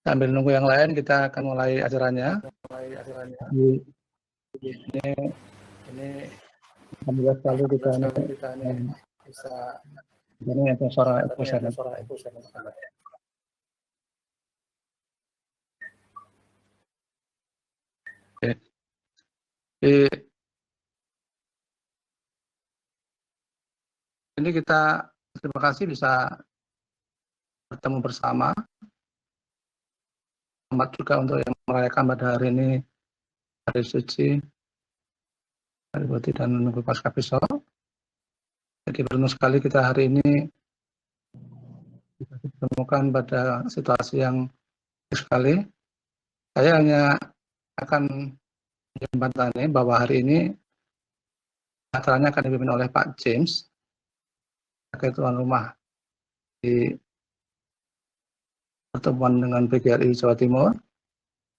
Sambil nunggu yang lain, kita akan mulai acaranya. Ini alhamdulillah sekali kita bisa ini ada suara echo sana. Oke. Ini kita terima kasih bisa bertemu bersama. Selamat juga untuk yang merayakan pada hari ini hari suci, hari Boti dan Minggu Paskah besok. Jadi beruntung sekali kita hari ini bisa ditemukan pada situasi yang sekali. Saya hanya akan menjembatani bahwa hari ini acaranya akan dipimpin oleh Pak James sebagai tuan rumah di pertemuan dengan PGRI Jawa Timur.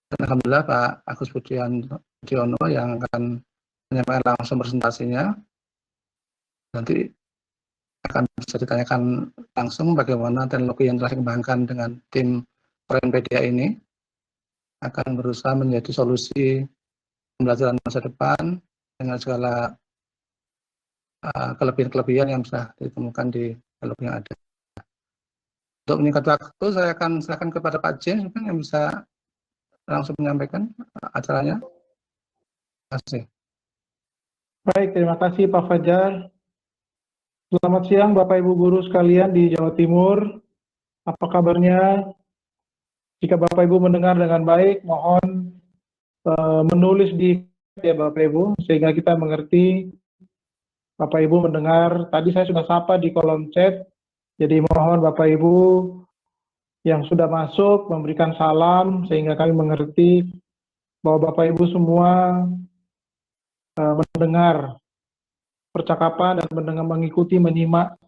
Dan alhamdulillah Pak Agus Budiono yang akan menyampaikan langsung presentasinya. Nanti akan bisa ditanyakan langsung bagaimana teknologi yang telah dikembangkan dengan tim Perenpedia ini akan berusaha menjadi solusi pembelajaran masa depan dengan segala kelebihan-kelebihan yang bisa ditemukan di teknologi yang ada. Untuk meningkat waktu, saya akan silakan kepada Pak James yang bisa langsung menyampaikan acaranya. Terima kasih. Baik, terima kasih Pak Fajar. Selamat siang Bapak Ibu guru sekalian di Jawa Timur. Apa kabarnya? Jika Bapak Ibu mendengar dengan baik, mohon menulis di ya Bapak Ibu, sehingga kita mengerti Bapak Ibu mendengar. Tadi saya sudah sapa di kolom chat, jadi mohon Bapak Ibu yang sudah masuk memberikan salam, sehingga kami mengerti bahwa Bapak Ibu semua mendengar percakapan dan mengikuti, menyimak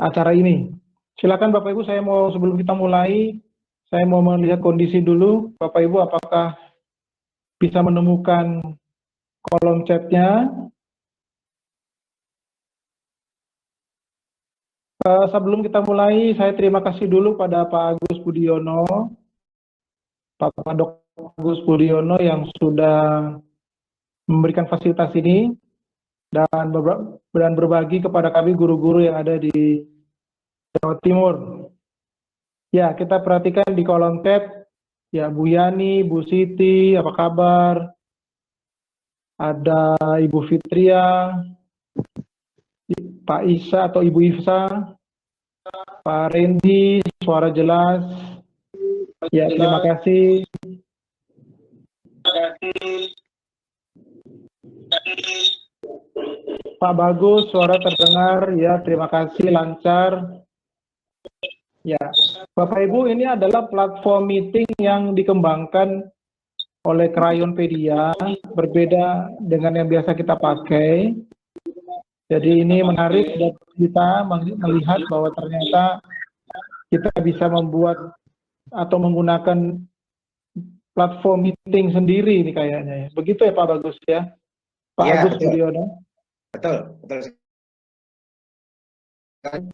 acara ini. Silakan Bapak Ibu, saya mau sebelum kita mulai, saya mau melihat kondisi dulu. Bapak Ibu apakah bisa menemukan kolom chatnya? Sebelum kita mulai, saya terima kasih dulu pada Pak Agus Budiono, Pak Dr. Agus Budiono yang sudah memberikan fasilitas ini dan berbagi kepada kami guru-guru yang ada di Jawa Timur. Ya, kita perhatikan di kolom chat, ya Bu Yani, Bu Siti, apa kabar? Ada Ibu Fitria, Pak Isa atau Ibu Ifsa, Pak Randy, suara jelas. Ya, terima kasih. Pak Bagus, suara terdengar. Ya, terima kasih, lancar. Ya, Bapak Ibu, ini adalah platform meeting yang dikembangkan oleh Crayonpedia, berbeda dengan yang biasa kita pakai. Jadi ini menarik buat kita melihat bahwa ternyata kita bisa membuat atau menggunakan platform meeting sendiri ini kayaknya. Begitu ya Pak Bagus ya? Pak Agus Budiono. Betul, betul.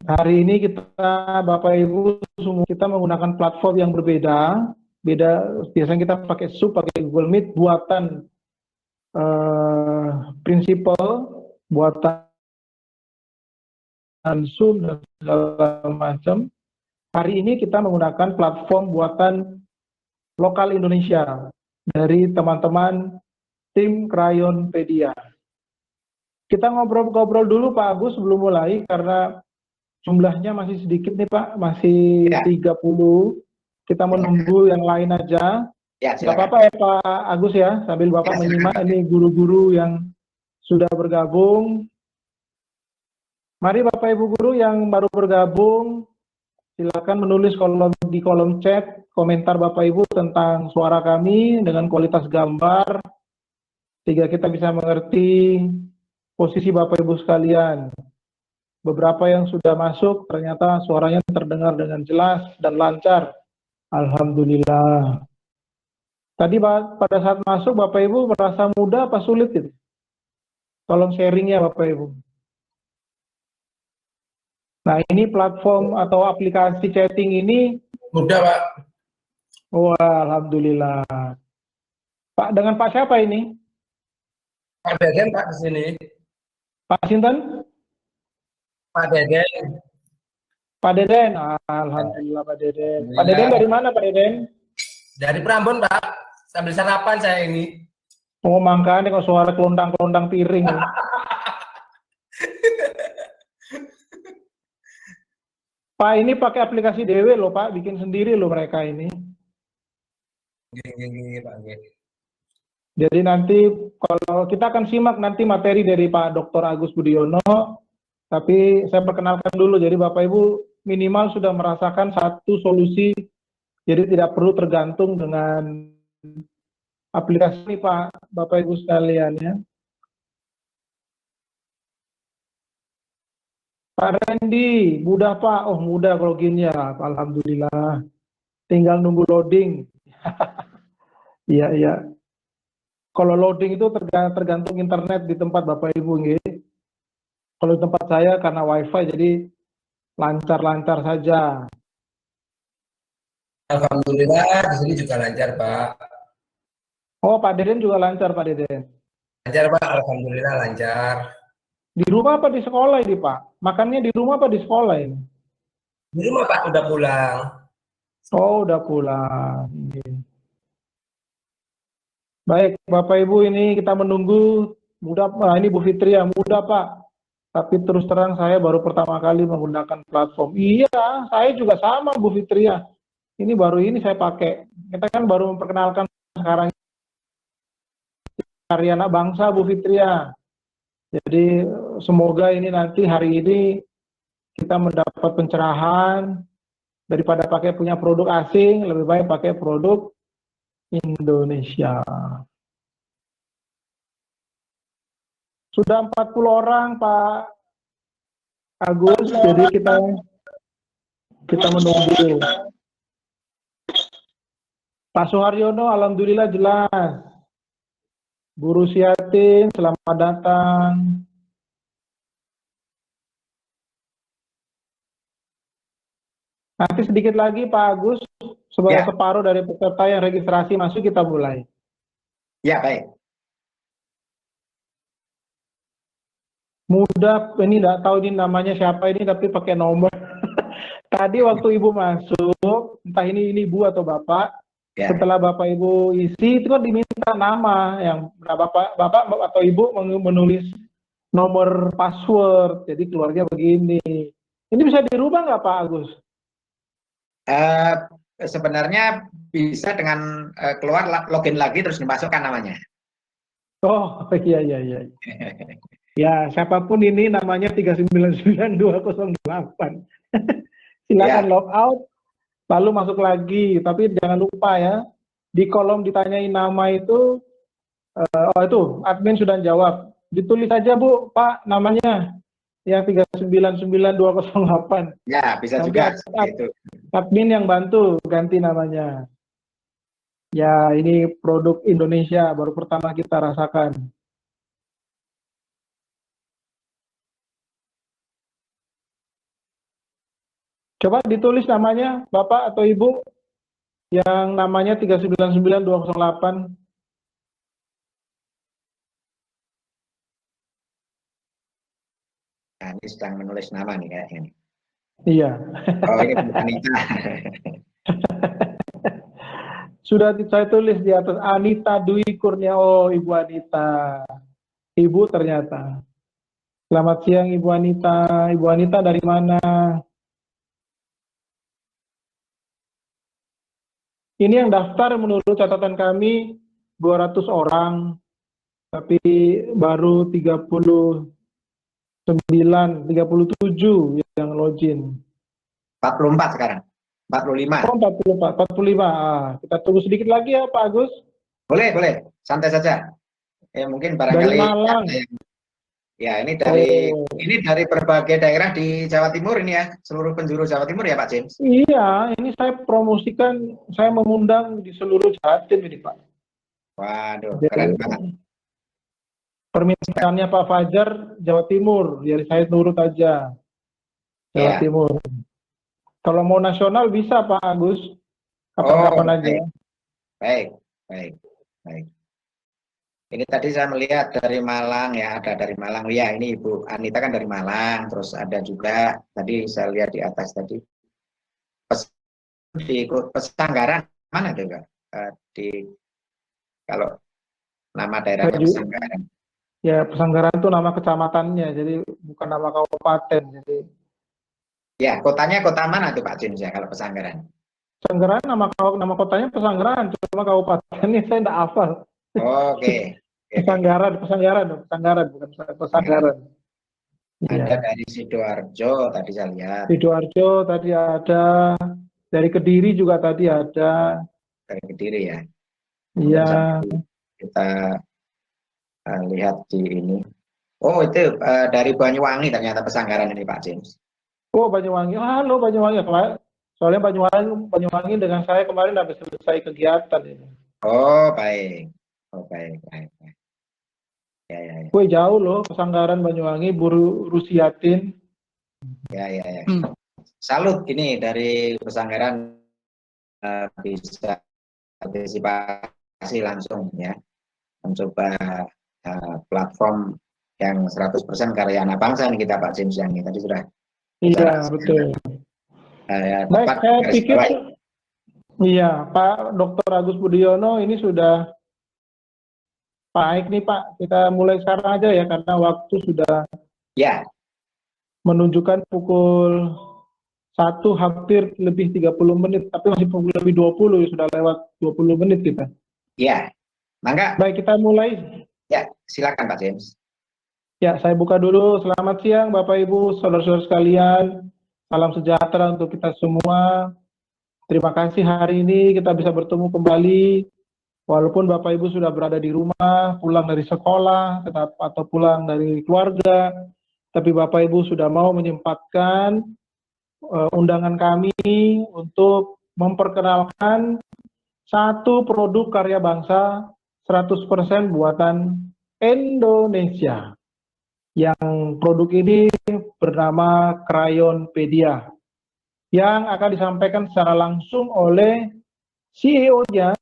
Hari ini kita Bapak Ibu semua kita menggunakan platform yang berbeda. Biasanya kita pakai Zoom, pakai Google Meet buatan prinsipal, buatan Zoom dan segala macam. Hari ini kita menggunakan platform buatan lokal Indonesia dari teman-teman tim Crayonpedia. Kita ngobrol-ngobrol dulu Pak Agus sebelum mulai karena jumlahnya masih sedikit nih Pak, masih 30. Kita menunggu yang lain aja. Ya, nggak apa-apa ya Pak Agus ya, sambil Bapak menyimak ini guru-guru yang sudah bergabung. Mari Bapak Ibu guru yang baru bergabung, silakan menulis di kolom chat komentar Bapak Ibu tentang suara kami dengan kualitas gambar, sehingga kita bisa mengerti posisi Bapak Ibu sekalian. Beberapa yang sudah masuk ternyata suaranya terdengar dengan jelas dan lancar. Alhamdulillah. Tadi pada saat masuk Bapak Ibu merasa mudah apa sulit itu? Tolong sharing ya Bapak Ibu. Nah ini platform atau aplikasi chatting ini mudah Pak. Wah, alhamdulillah. Pak, dengan Pak siapa ini? Pak Deden Pak di sini. Pak Sinten? Pak Deden. Pak Deden. Alhamdulillah Pak Deden. Pak Deden Alhamdulillah. dari mana Pak Deden? Dari Prambon Pak. Sambil sarapan saya ini. Oh, makanya kok suara kelondang-kelondang piring. Pak, ini pakai aplikasi DW loh Pak, bikin sendiri loh mereka ini. Gini, Pak. Jadi nanti kalau kita akan simak nanti materi dari Pak Dr. Agus Budiono, tapi saya perkenalkan dulu, jadi Bapak Ibu minimal sudah merasakan satu solusi, jadi tidak perlu tergantung dengan aplikasi ini Pak, Bapak Ibu sekalian ya. Pak Randy, mudah Pak, oh mudah kalau gini ya, alhamdulillah. Tinggal nunggu loading. Iya, iya. Kalau loading itu tergantung internet di tempat Bapak Ibu nggih. Kalau di tempat saya karena WiFi jadi lancar-lancar saja. Alhamdulillah di sini juga lancar Pak. Oh, Pak Deden juga lancar Pak Deden. Lancar Pak, alhamdulillah lancar. Di rumah apa di sekolah ini Pak? Makannya di rumah apa di sekolah ini? Di rumah Pak udah pulang. Oh, udah pulang. Baik, Bapak Ibu ini kita menunggu mudah. Nah, ini Bu Fitri ya, mudah Pak. Tapi terus terang saya baru pertama kali menggunakan platform. Iya, saya juga sama Bu Fitri ya. Ini baru ini saya pakai. Kita kan baru memperkenalkan sekarang karya anak bangsa Bu Fitri ya. Jadi semoga ini nanti hari ini kita mendapat pencerahan daripada pakai punya produk asing, lebih baik pakai produk Indonesia. Sudah 40 orang Pak Agus, jadi kita menunggu. Pak Suharyono, alhamdulillah jelas. Bu Rusiatin, selamat datang. Nanti sedikit lagi Pak Agus, sebagai separuh dari peserta yang registrasi masuk kita mulai. Ya, baik. Mudah, ini enggak tahu ini namanya siapa ini, tapi pakai nomor. Tadi waktu Ibu masuk, entah ini Ibu atau Bapak, setelah Bapak Ibu isi, itu kan diminta nama, yang Bapak atau Ibu menulis nomor password, jadi keluarnya begini. Ini bisa dirubah nggak Pak Agus? Sebenarnya bisa dengan keluar login lagi terus dimasukkan namanya. Oh iya. Ya siapapun ini namanya 399-208. Silakan log out lalu masuk lagi, tapi jangan lupa ya di kolom ditanyain nama itu itu admin sudah jawab, ditulis saja Bu Pak namanya yang 399-208. Ya bisa nanti juga itu. Admin yang bantu ganti namanya. Ya ini produk Indonesia baru pertama kita rasakan. Coba ditulis namanya Bapak atau Ibu yang namanya 399-208. Nah, ini sedang menulis nama nih kayaknya. Iya. Oh ini Anita. Sudah saya tulis di atas Anita Dwi Kurnia. Oh Ibu Anita. Ibu ternyata. Selamat siang Ibu Anita. Ibu Anita dari mana? Ini yang daftar menurut catatan kami 200 orang, tapi baru 37 yang login. 44 sekarang. 45. Oh, 45. Kita tunggu sedikit lagi ya Pak Agus. Boleh. Santai saja. Ya mungkin barangkali dari Malang. Ya, ini dari berbagai daerah di Jawa Timur ini ya, seluruh penjuru Jawa Timur ya Pak James? Iya, ini saya promosikan, saya mengundang di seluruh Jatim ini Pak. Waduh, keren banget. Permintaannya Pak Fajar, Jawa Timur, jadi saya nurut aja. Jawa Timur. Kalau mau nasional bisa Pak Agus. kapan-kapan aja. Baik, baik, baik. Ini tadi saya melihat dari Malang ya, ada dari Malang. Oh, ya, ini Ibu Anita kan dari Malang. Terus ada juga tadi saya lihat di atas tadi di Pesanggaran mana tuh Kak? Di kalau nama daerahnya Pesanggaran. Ya, Pesanggaran itu nama kecamatannya, jadi bukan nama kabupaten. Jadi ya, kotanya kota mana tuh Pak James ya kalau Pesanggaran? Pesanggaran nama kotanya Pesanggaran, cuma kabupatennya saya tidak hafal. Oke. Pesanggaran bukan Pesanggaran. Ada dari Sidoarjo tadi saya lihat. Sidoarjo tadi ada, dari Kediri juga tadi ada. Dari Kediri ya. Iya. Kita lihat di ini. Oh itu dari Banyuwangi ternyata Pesanggaran ini Pak James. Oh Banyuwangi, halo Banyuwangi. Soalnya Banyuwangi dengan saya kemarin habis selesai kegiatan ini. Oh baik. Oh baik. Ya. Gue jauh loh, Pesanggaran Banyuwangi, Buru Rusiatin. Ya. Salut ini dari Pesanggaran bisa partisipasi langsung ya, mencoba platform yang 100% karya anak bangsa nih kita Pak James yang ini tadi sudah. Iya betul. Baik, saya pikir iya Pak Dr. Agus Budiono ini sudah baik nih Pak, kita mulai sekarang aja ya karena waktu sudah menunjukkan pukul 1 hampir lebih 30 menit, tapi masih pukul lebih 20, sudah lewat 20 menit kita. Iya, mangga. Baik, kita mulai. Ya, silakan Pak James. Ya, saya buka dulu. Selamat siang Bapak Ibu, saudara-saudara sekalian. Salam sejahtera untuk kita semua. Terima kasih hari ini kita bisa bertemu kembali. Walaupun Bapak Ibu sudah berada di rumah, pulang dari sekolah, atau pulang dari keluarga, tapi Bapak Ibu sudah mau menyempatkan undangan kami untuk memperkenalkan satu produk karya bangsa 100% buatan Indonesia. Yang produk ini bernama Crayonpedia, yang akan disampaikan secara langsung oleh CEO-nya,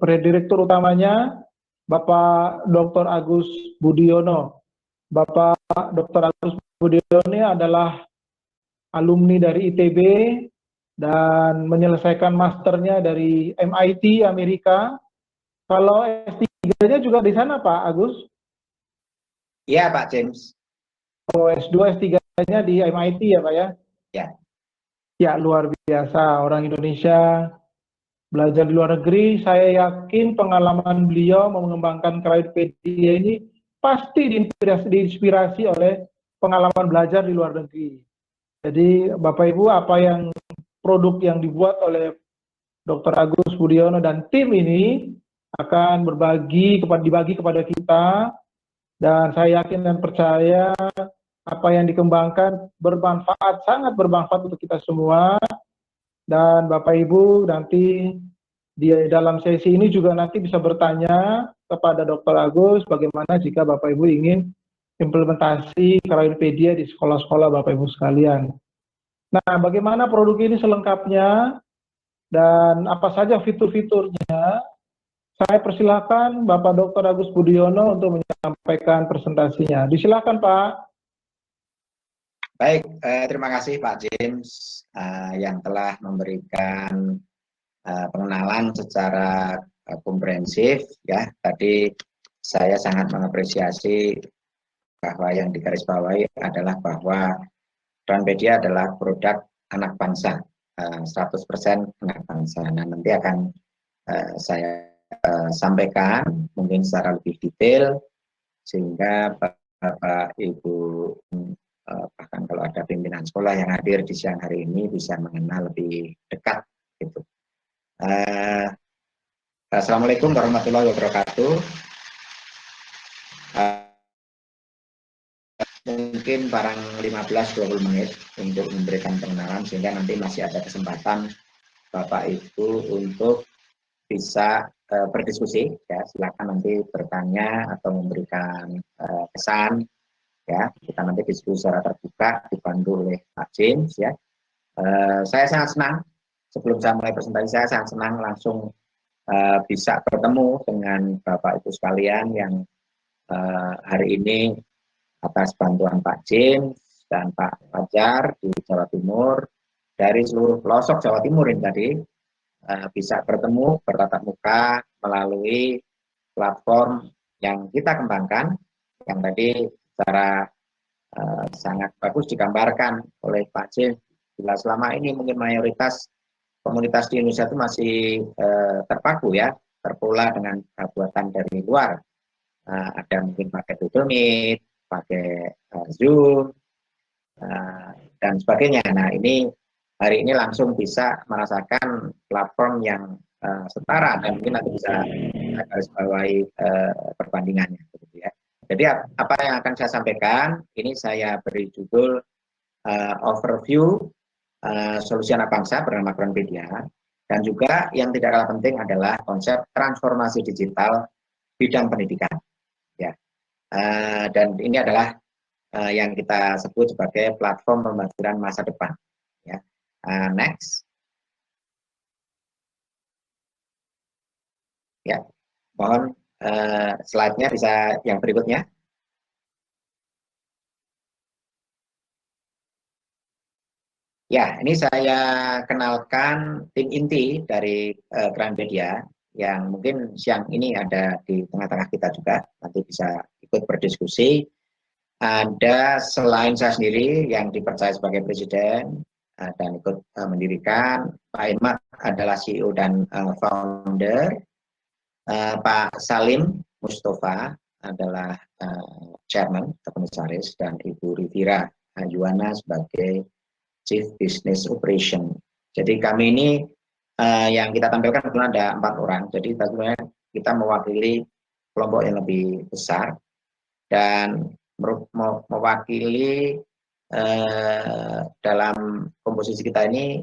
Direktur utamanya, Bapak Dr. Agus Budiono. Bapak Dr. Agus Budiono ini adalah alumni dari ITB dan menyelesaikan masternya dari MIT Amerika. Kalau S3-nya juga di sana Pak Agus? Iya Pak James. Oh, S2, S3-nya di MIT ya Pak ya? Ya. Ya, luar biasa. Orang Indonesia belajar di luar negeri, saya yakin pengalaman beliau mengembangkan Crayonpedia ini pasti diinspirasi oleh pengalaman belajar di luar negeri. Jadi Bapak Ibu, apa yang produk yang dibuat oleh Dr. Agus Budiono dan tim ini akan dibagi kepada kita, dan saya yakin dan percaya apa yang dikembangkan bermanfaat, sangat bermanfaat untuk kita semua. Dan Bapak Ibu nanti di dalam sesi ini juga nanti bisa bertanya kepada Dr. Agus bagaimana jika Bapak Ibu ingin implementasi Crayonpedia di sekolah-sekolah Bapak Ibu sekalian. Nah, bagaimana produk ini selengkapnya dan apa saja fitur-fiturnya, saya persilakan Bapak Dr. Agus Budiono untuk menyampaikan presentasinya. Disilakan Pak. Baik, terima kasih Pak James yang telah memberikan pengenalan secara komprehensif ya. Tadi saya sangat mengapresiasi bahwa yang digarisbawahi adalah bahwa Crayonpedia adalah produk anak bangsa, 100% anak bangsa. Nah, nanti akan saya sampaikan mungkin secara lebih detail sehingga Bapak Ibu bahkan kalau ada pimpinan sekolah yang hadir di siang hari ini bisa mengenal lebih dekat gitu. Assalamualaikum warahmatullahi wabarakatuh. Mungkin barang 15-20 menit untuk memberikan pengenalan sehingga nanti masih ada kesempatan Bapak Ibu untuk bisa berdiskusi ya. Silakan nanti bertanya atau memberikan kesan ya. Kita nanti diskusi secara terbuka dipandu oleh Pak James ya. Saya sangat senang sebelum saya mulai presentasi, saya sangat senang langsung bisa bertemu dengan Bapak Ibu sekalian yang hari ini atas bantuan Pak James dan Pak Fajar di Jawa Timur, dari seluruh pelosok Jawa Timur ini tadi, bisa bertemu bertatap muka melalui platform yang kita kembangkan, yang tadi secara sangat bagus digambarkan oleh Pak James. Bila selama ini mungkin mayoritas komunitas di Indonesia itu masih terpaku ya, terpola dengan buatan dari luar. Ada mungkin pakai Google Meet, pakai Zoom, dan sebagainya. Nah, ini hari ini langsung bisa merasakan platform yang setara dan mungkin nanti bisa garis bawahi perbandingannya. Gitu ya. Jadi apa yang akan saya sampaikan, ini saya beri judul overview solusi anak bangsa bernama Groundpedia, dan juga yang tidak kalah penting adalah konsep transformasi digital bidang pendidikan. Ya, dan ini adalah yang kita sebut sebagai platform pembelajaran masa depan. Ya, next. Ya, mohon slide-nya bisa yang berikutnya. Ya, ini saya kenalkan tim inti dari Groundpedia yang mungkin siang ini ada di tengah-tengah kita juga, nanti bisa ikut berdiskusi. Ada selain saya sendiri yang dipercaya sebagai presiden dan ikut mendirikan, Pak Irmat adalah CEO dan founder, Pak Salim Mustafa adalah chairman atau komisaris, dan Ibu Rivira Yuwana sebagai Chief Business Operation. Jadi kami ini yang kita tampilkan kebetulan ada 4 orang. Jadi kita mewakili kelompok yang lebih besar dan mewakili dalam komposisi kita ini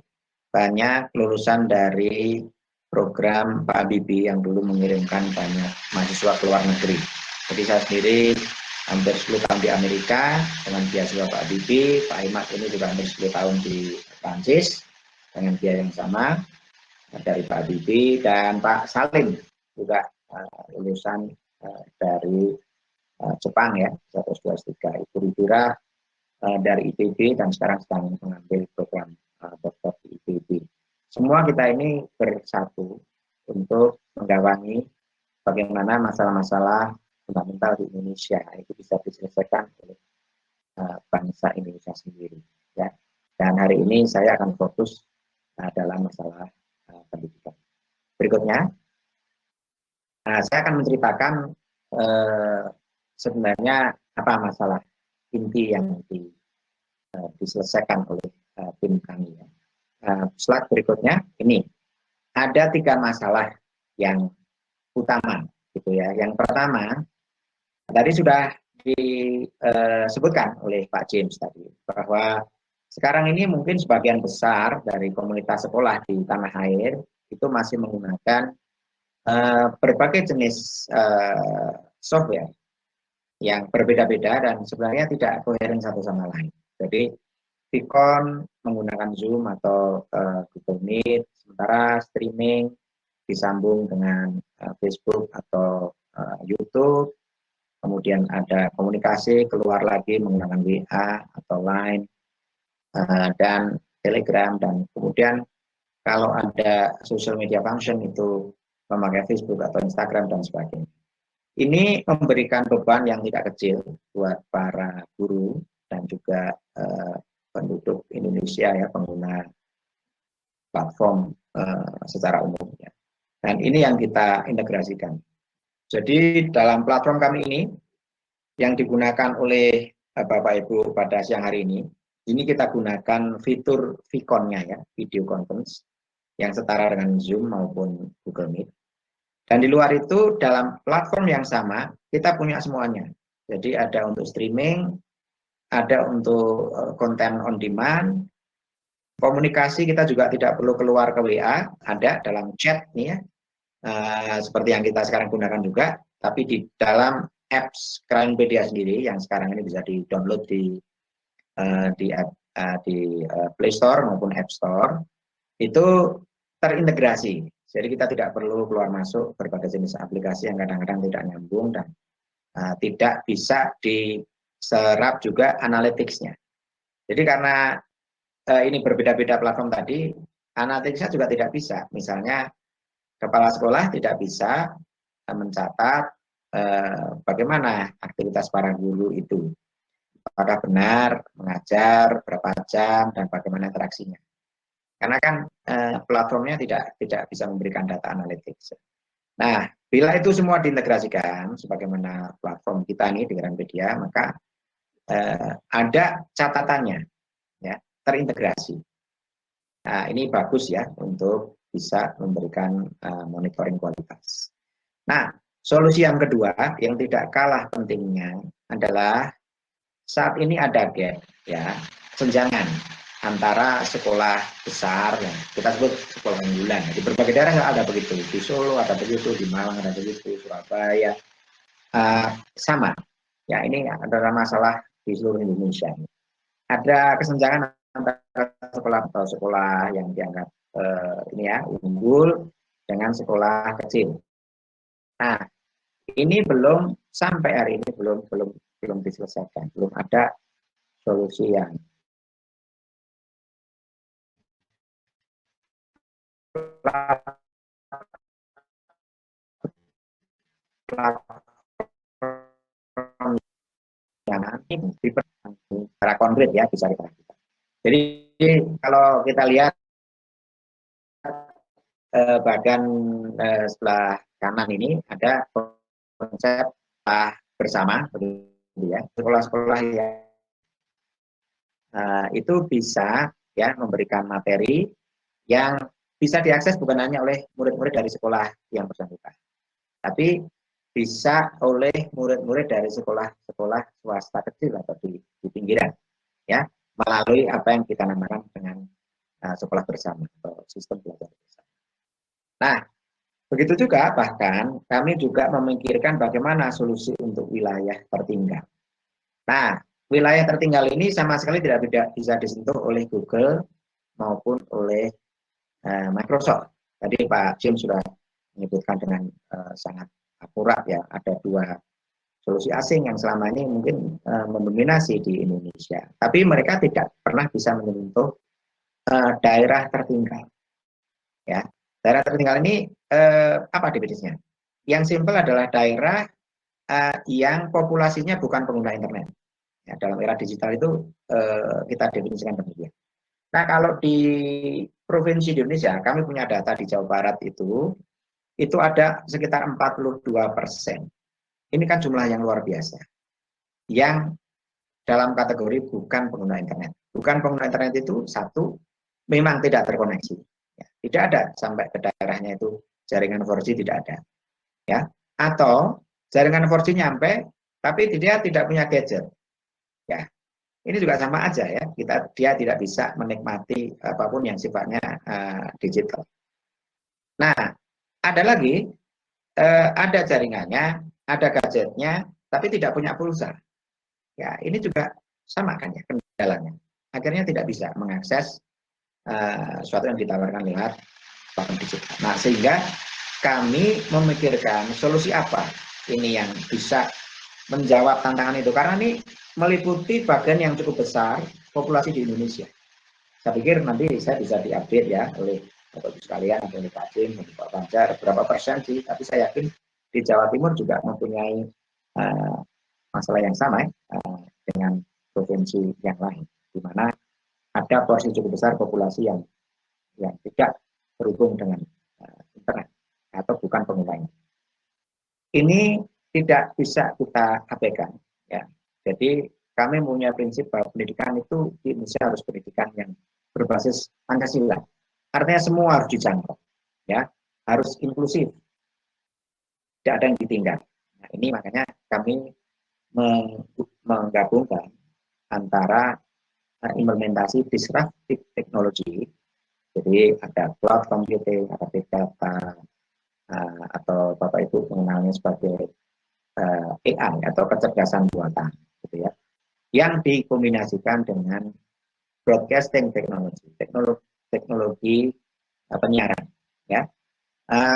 banyak lulusan dari program Pak Habibie yang dulu mengirimkan banyak mahasiswa ke luar negeri. Jadi saya sendiri hampir 10 tahun di Amerika dengan beasiswa Pak Habibie. Pak Imad ini juga hampir 10 tahun di Prancis dengan biaya yang sama dari Pak Habibie, dan Pak Salim juga lulusan dari Jepang ya, 123. Ibu Rivira dari IPB dan sekarang sedang mengambil program dokter di IPB. Semua kita ini bersatu untuk menggawangi bagaimana masalah-masalah fundamental di Indonesia itu bisa diselesaikan oleh bangsa Indonesia sendiri. Ya. Dan hari ini saya akan fokus dalam masalah pendidikan. Berikutnya, saya akan menceritakan sebenarnya apa masalah inti yang diselesaikan oleh tim kami. Ya. Slide berikutnya ini ada 3 masalah yang utama, gitu ya. Yang pertama tadi sudah disebutkan oleh Pak James tadi bahwa sekarang ini mungkin sebagian besar dari komunitas sekolah di tanah air itu masih menggunakan berbagai jenis software yang berbeda-beda dan sebenarnya tidak koheren satu sama lain. Jadi Vicon menggunakan Zoom atau Google Meet, sementara streaming disambung dengan Facebook atau YouTube, kemudian ada komunikasi keluar lagi menggunakan WA atau Line dan Telegram, dan kemudian kalau ada social media function itu memakai Facebook atau Instagram dan sebagainya. Ini memberikan beban yang tidak kecil buat para guru dan juga penduduk Indonesia ya, pengguna platform secara umum ya. Dan ini yang kita integrasikan. Jadi dalam platform kami yang digunakan oleh Bapak Ibu pada siang hari ini kita gunakan fitur Vicon-nya ya, video conference yang setara dengan Zoom maupun Google Meet. Dan di luar itu dalam platform yang sama kita punya semuanya. Jadi ada untuk streaming, ada untuk konten on demand, komunikasi kita juga tidak perlu keluar ke WA, ada dalam chat nih ya, seperti yang kita sekarang gunakan juga, tapi di dalam apps Groundpedia sendiri yang sekarang ini bisa di-download di Play Store maupun App Store, itu terintegrasi. Jadi kita tidak perlu keluar masuk berbagai jenis aplikasi yang kadang-kadang tidak nyambung dan tidak bisa diserap juga analytics-nya. Jadi karena ini berbeda-beda platform tadi, analytics-nya juga tidak bisa. Misalnya kepala sekolah tidak bisa mencatat bagaimana aktivitas para guru itu. Apakah benar mengajar, berapa jam, dan bagaimana interaksinya. Karena kan platformnya tidak bisa memberikan data analytics. Nah, bila itu semua diintegrasikan, sebagaimana platform kita ini di Gramedia, maka ada catatannya, ya, terintegrasi. Nah, ini bagus ya untuk bisa memberikan monitoring kualitas. Nah, solusi yang kedua yang tidak kalah pentingnya adalah saat ini ada gap, ya, senjangan antara sekolah besar yang kita sebut sekolah unggulan. Di berbagai daerah nggak ada begitu. Di Solo ada begitu, di Malang ada begitu, Surabaya sama. Ya, ini adalah masalah di seluruh Indonesia. Ada kesenjangan antara sekolah atau sekolah yang dianggap ini ya unggul dengan sekolah kecil. Nah, ini belum sampai hari ini belum diselesaikan, belum ada solusi yang yang nanti secara konkret ya bisa kita lakukan. Jadi kalau kita lihat bagian sebelah kanan ini ada konsep bersama, ya, sekolah-sekolah yang itu bisa ya memberikan materi yang bisa diakses bukan hanya oleh murid-murid dari sekolah yang bersangkutan, tapi bisa oleh murid-murid dari sekolah-sekolah swasta kecil atau di pinggiran, ya, melalui apa yang kita namakan dengan sekolah bersama atau sistem belajar bersama. Nah, begitu juga bahkan kami juga memikirkan bagaimana solusi untuk wilayah tertinggal. Nah, wilayah tertinggal ini sama sekali tidak bisa disentuh oleh Google maupun oleh Microsoft. Tadi Pak Jim sudah menyebutkan dengan sangat akurat ya, ada dua solusi asing yang selama ini mungkin mendominasi di Indonesia. Tapi mereka tidak pernah bisa menyentuh daerah tertinggal. Ya, daerah tertinggal ini apa definisinya? Yang simpel adalah daerah yang populasinya bukan pengguna internet. Ya, dalam era digital itu kita definisikan demikian. Nah, kalau di provinsi di Indonesia, kami punya data di Jawa Barat itu ada sekitar 42%. Ini kan jumlah yang luar biasa. Yang dalam kategori bukan pengguna internet. Bukan pengguna internet itu satu, memang tidak terkoneksi. Ya, tidak ada sampai ke daerahnya itu jaringan 4G tidak ada. Ya, atau jaringan 4G nyampe, tapi dia tidak punya gadget. Ya, ini juga sama aja ya, dia tidak bisa menikmati apapun yang sifatnya digital. Nah, ada lagi, ada jaringannya, ada gadgetnya, tapi tidak punya pulsa. Ya, ini juga sama kan ya kendalanya. Akhirnya tidak bisa mengakses sesuatu yang ditawarkan lewat platform digital. Nah, sehingga kami memikirkan solusi apa ini yang bisa menjawab tantangan itu, karena ini meliputi bagian yang cukup besar populasi di Indonesia. Saya pikir nanti saya bisa diupdate ya oleh Bapak sekalian atau oleh Pak Jim, Pak Banjar, berapa persen sih, tapi saya yakin di Jawa Timur juga mempunyai masalah yang sama dengan provinsi yang lain, di mana ada porsi cukup besar populasi yang tidak terhubung dengan internet atau bukan pengguna. Ini tidak bisa kita abaikan, ya. Jadi kami punya prinsip bahwa pendidikan itu di Indonesia harus pendidikan yang berbasis Pancasila. Artinya semua harus dijangkau, ya, harus inklusif, tidak ada yang ditinggal. Nah, ini makanya kami menggabungkan antara implementasi disruptive technology, jadi ada cloud computing, ada big data, atau Bapak Ibu mengenalnya sebagai AI atau kecerdasan buatan, gitu ya, yang dikombinasikan dengan broadcasting teknologi penyiaran. Ya.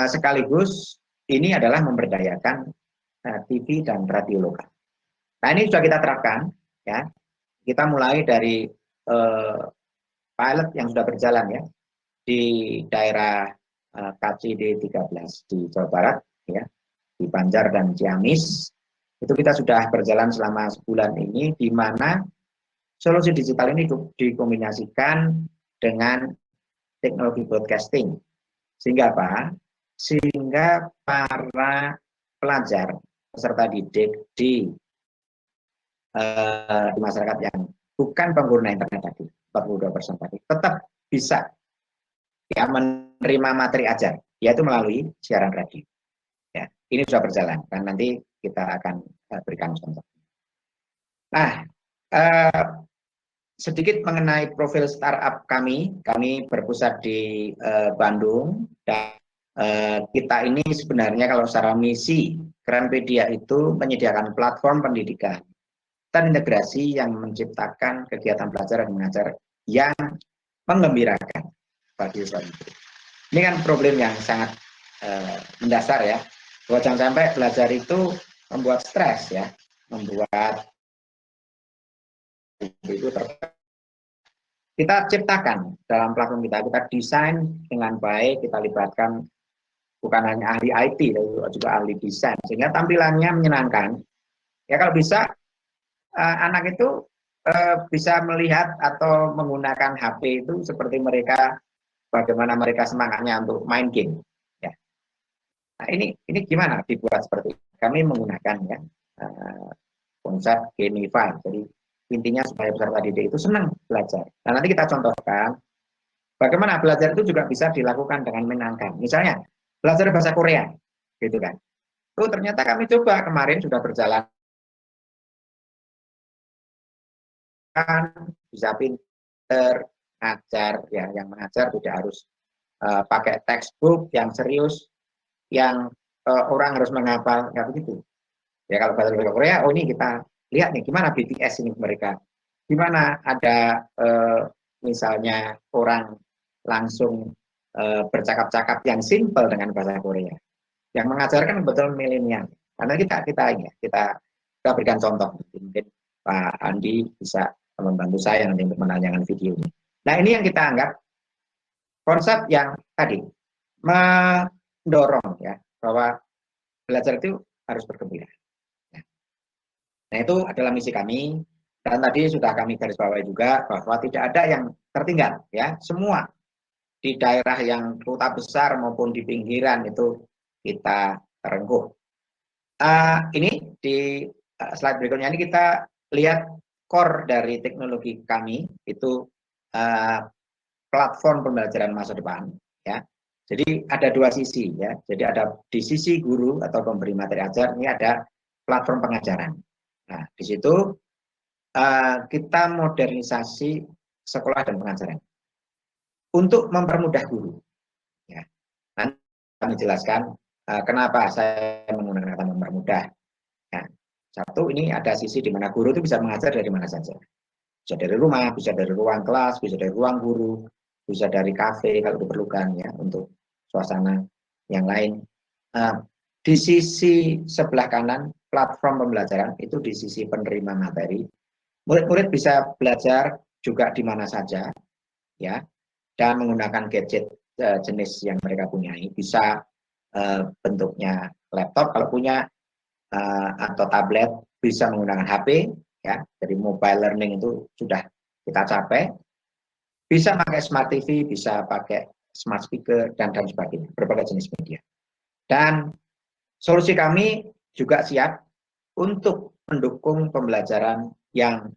Sekaligus ini adalah memberdayakan TV dan radio lokal. Nah ini sudah kita terapkan, ya. Kita mulai dari pilot yang sudah berjalan ya di daerah KCD 13 di Jawa Barat, ya, di Banjar dan Ciamis. Itu kita sudah berjalan selama sebulan ini, di mana solusi digital ini dikombinasikan dengan teknologi broadcasting. Sehingga apa? Sehingga para pelajar, peserta didik di masyarakat yang bukan pengguna internet tadi, 42% tadi, tetap bisa ya menerima materi ajar, yaitu melalui siaran radio. Ya, ini sudah berjalan, dan nanti kita akan berikan contoh. Nah, sedikit mengenai profil startup kami berpusat di Bandung, dan kita ini sebenarnya kalau secara misi, Kranpedia itu menyediakan platform pendidikan terintegrasi yang menciptakan kegiatan belajar dan mengajar yang menggembirakan bagi siswa. Ini kan problem yang sangat mendasar ya, bahwa jangan sampai belajar itu membuat stres ya, membuat itu kita ciptakan dalam platform kita desain dengan baik, kita libatkan bukan hanya ahli IT, tapi juga ahli desain, sehingga tampilannya menyenangkan. Ya kalau bisa anak itu bisa melihat atau menggunakan HP itu seperti mereka, bagaimana mereka semangatnya untuk main game. Ya. Nah ini gimana dibuat seperti ini? Kami menggunakan ya konsep gamify. Jadi intinya supaya peserta didik itu senang belajar. Nah nanti kita contohkan bagaimana belajar itu juga bisa dilakukan dengan menyenangkan. Misalnya belajar bahasa Korea, gitu kan? Itu ternyata kami coba kemarin sudah berjalan. Bisa pinter ngajar ya, yang mengajar tidak harus pakai textbook yang serius, yang orang harus menghafal, nggak begitu. Ya kalau bahasa Korea, oh ini kita lihat nih gimana BTS ini mereka, gimana ada misalnya orang langsung bercakap-cakap yang simple dengan bahasa Korea, yang mengajarkan betul milenial. Karena kita berikan contoh, mungkin Pak Andi bisa membantu saya nanti untuk menanyakan video ini. Nah ini yang kita anggap konsep yang tadi mendorong ya bahwa belajar itu harus bergembira. Nah itu adalah misi kami, dan tadi sudah kami garis bawahi juga bahwa tidak ada yang tertinggal ya, semua di daerah yang kota besar maupun di pinggiran itu kita rengkuh. Ini di slide berikutnya ini kita lihat core dari teknologi kami itu platform pembelajaran masa depan ya. Jadi ada dua sisi ya. Jadi ada di sisi guru atau pemberi materi ajar, ini ada platform pengajaran. Nah, di situ kita modernisasi sekolah dan pengajaran untuk mempermudah guru. Ya. Nanti kami jelaskan kenapa saya menggunakan kata mempermudah. Nah, satu, ini ada sisi di mana guru itu bisa mengajar dari mana saja. Bisa dari rumah, bisa dari ruang kelas, bisa dari ruang guru, bisa dari kafe kalau diperlukan ya untuk suasana yang lain. Di sisi sebelah kanan platform pembelajaran itu di sisi penerima materi. Murid-murid bisa belajar juga di mana saja ya, dan menggunakan gadget jenis yang mereka punyai. Bisa bentuknya laptop kalau punya, atau tablet, bisa menggunakan HP ya, jadi mobile learning itu sudah kita capai. Bisa pakai smart TV, bisa pakai smart speaker dan sebagainya, berbagai jenis media. Dan solusi kami juga siap untuk mendukung pembelajaran yang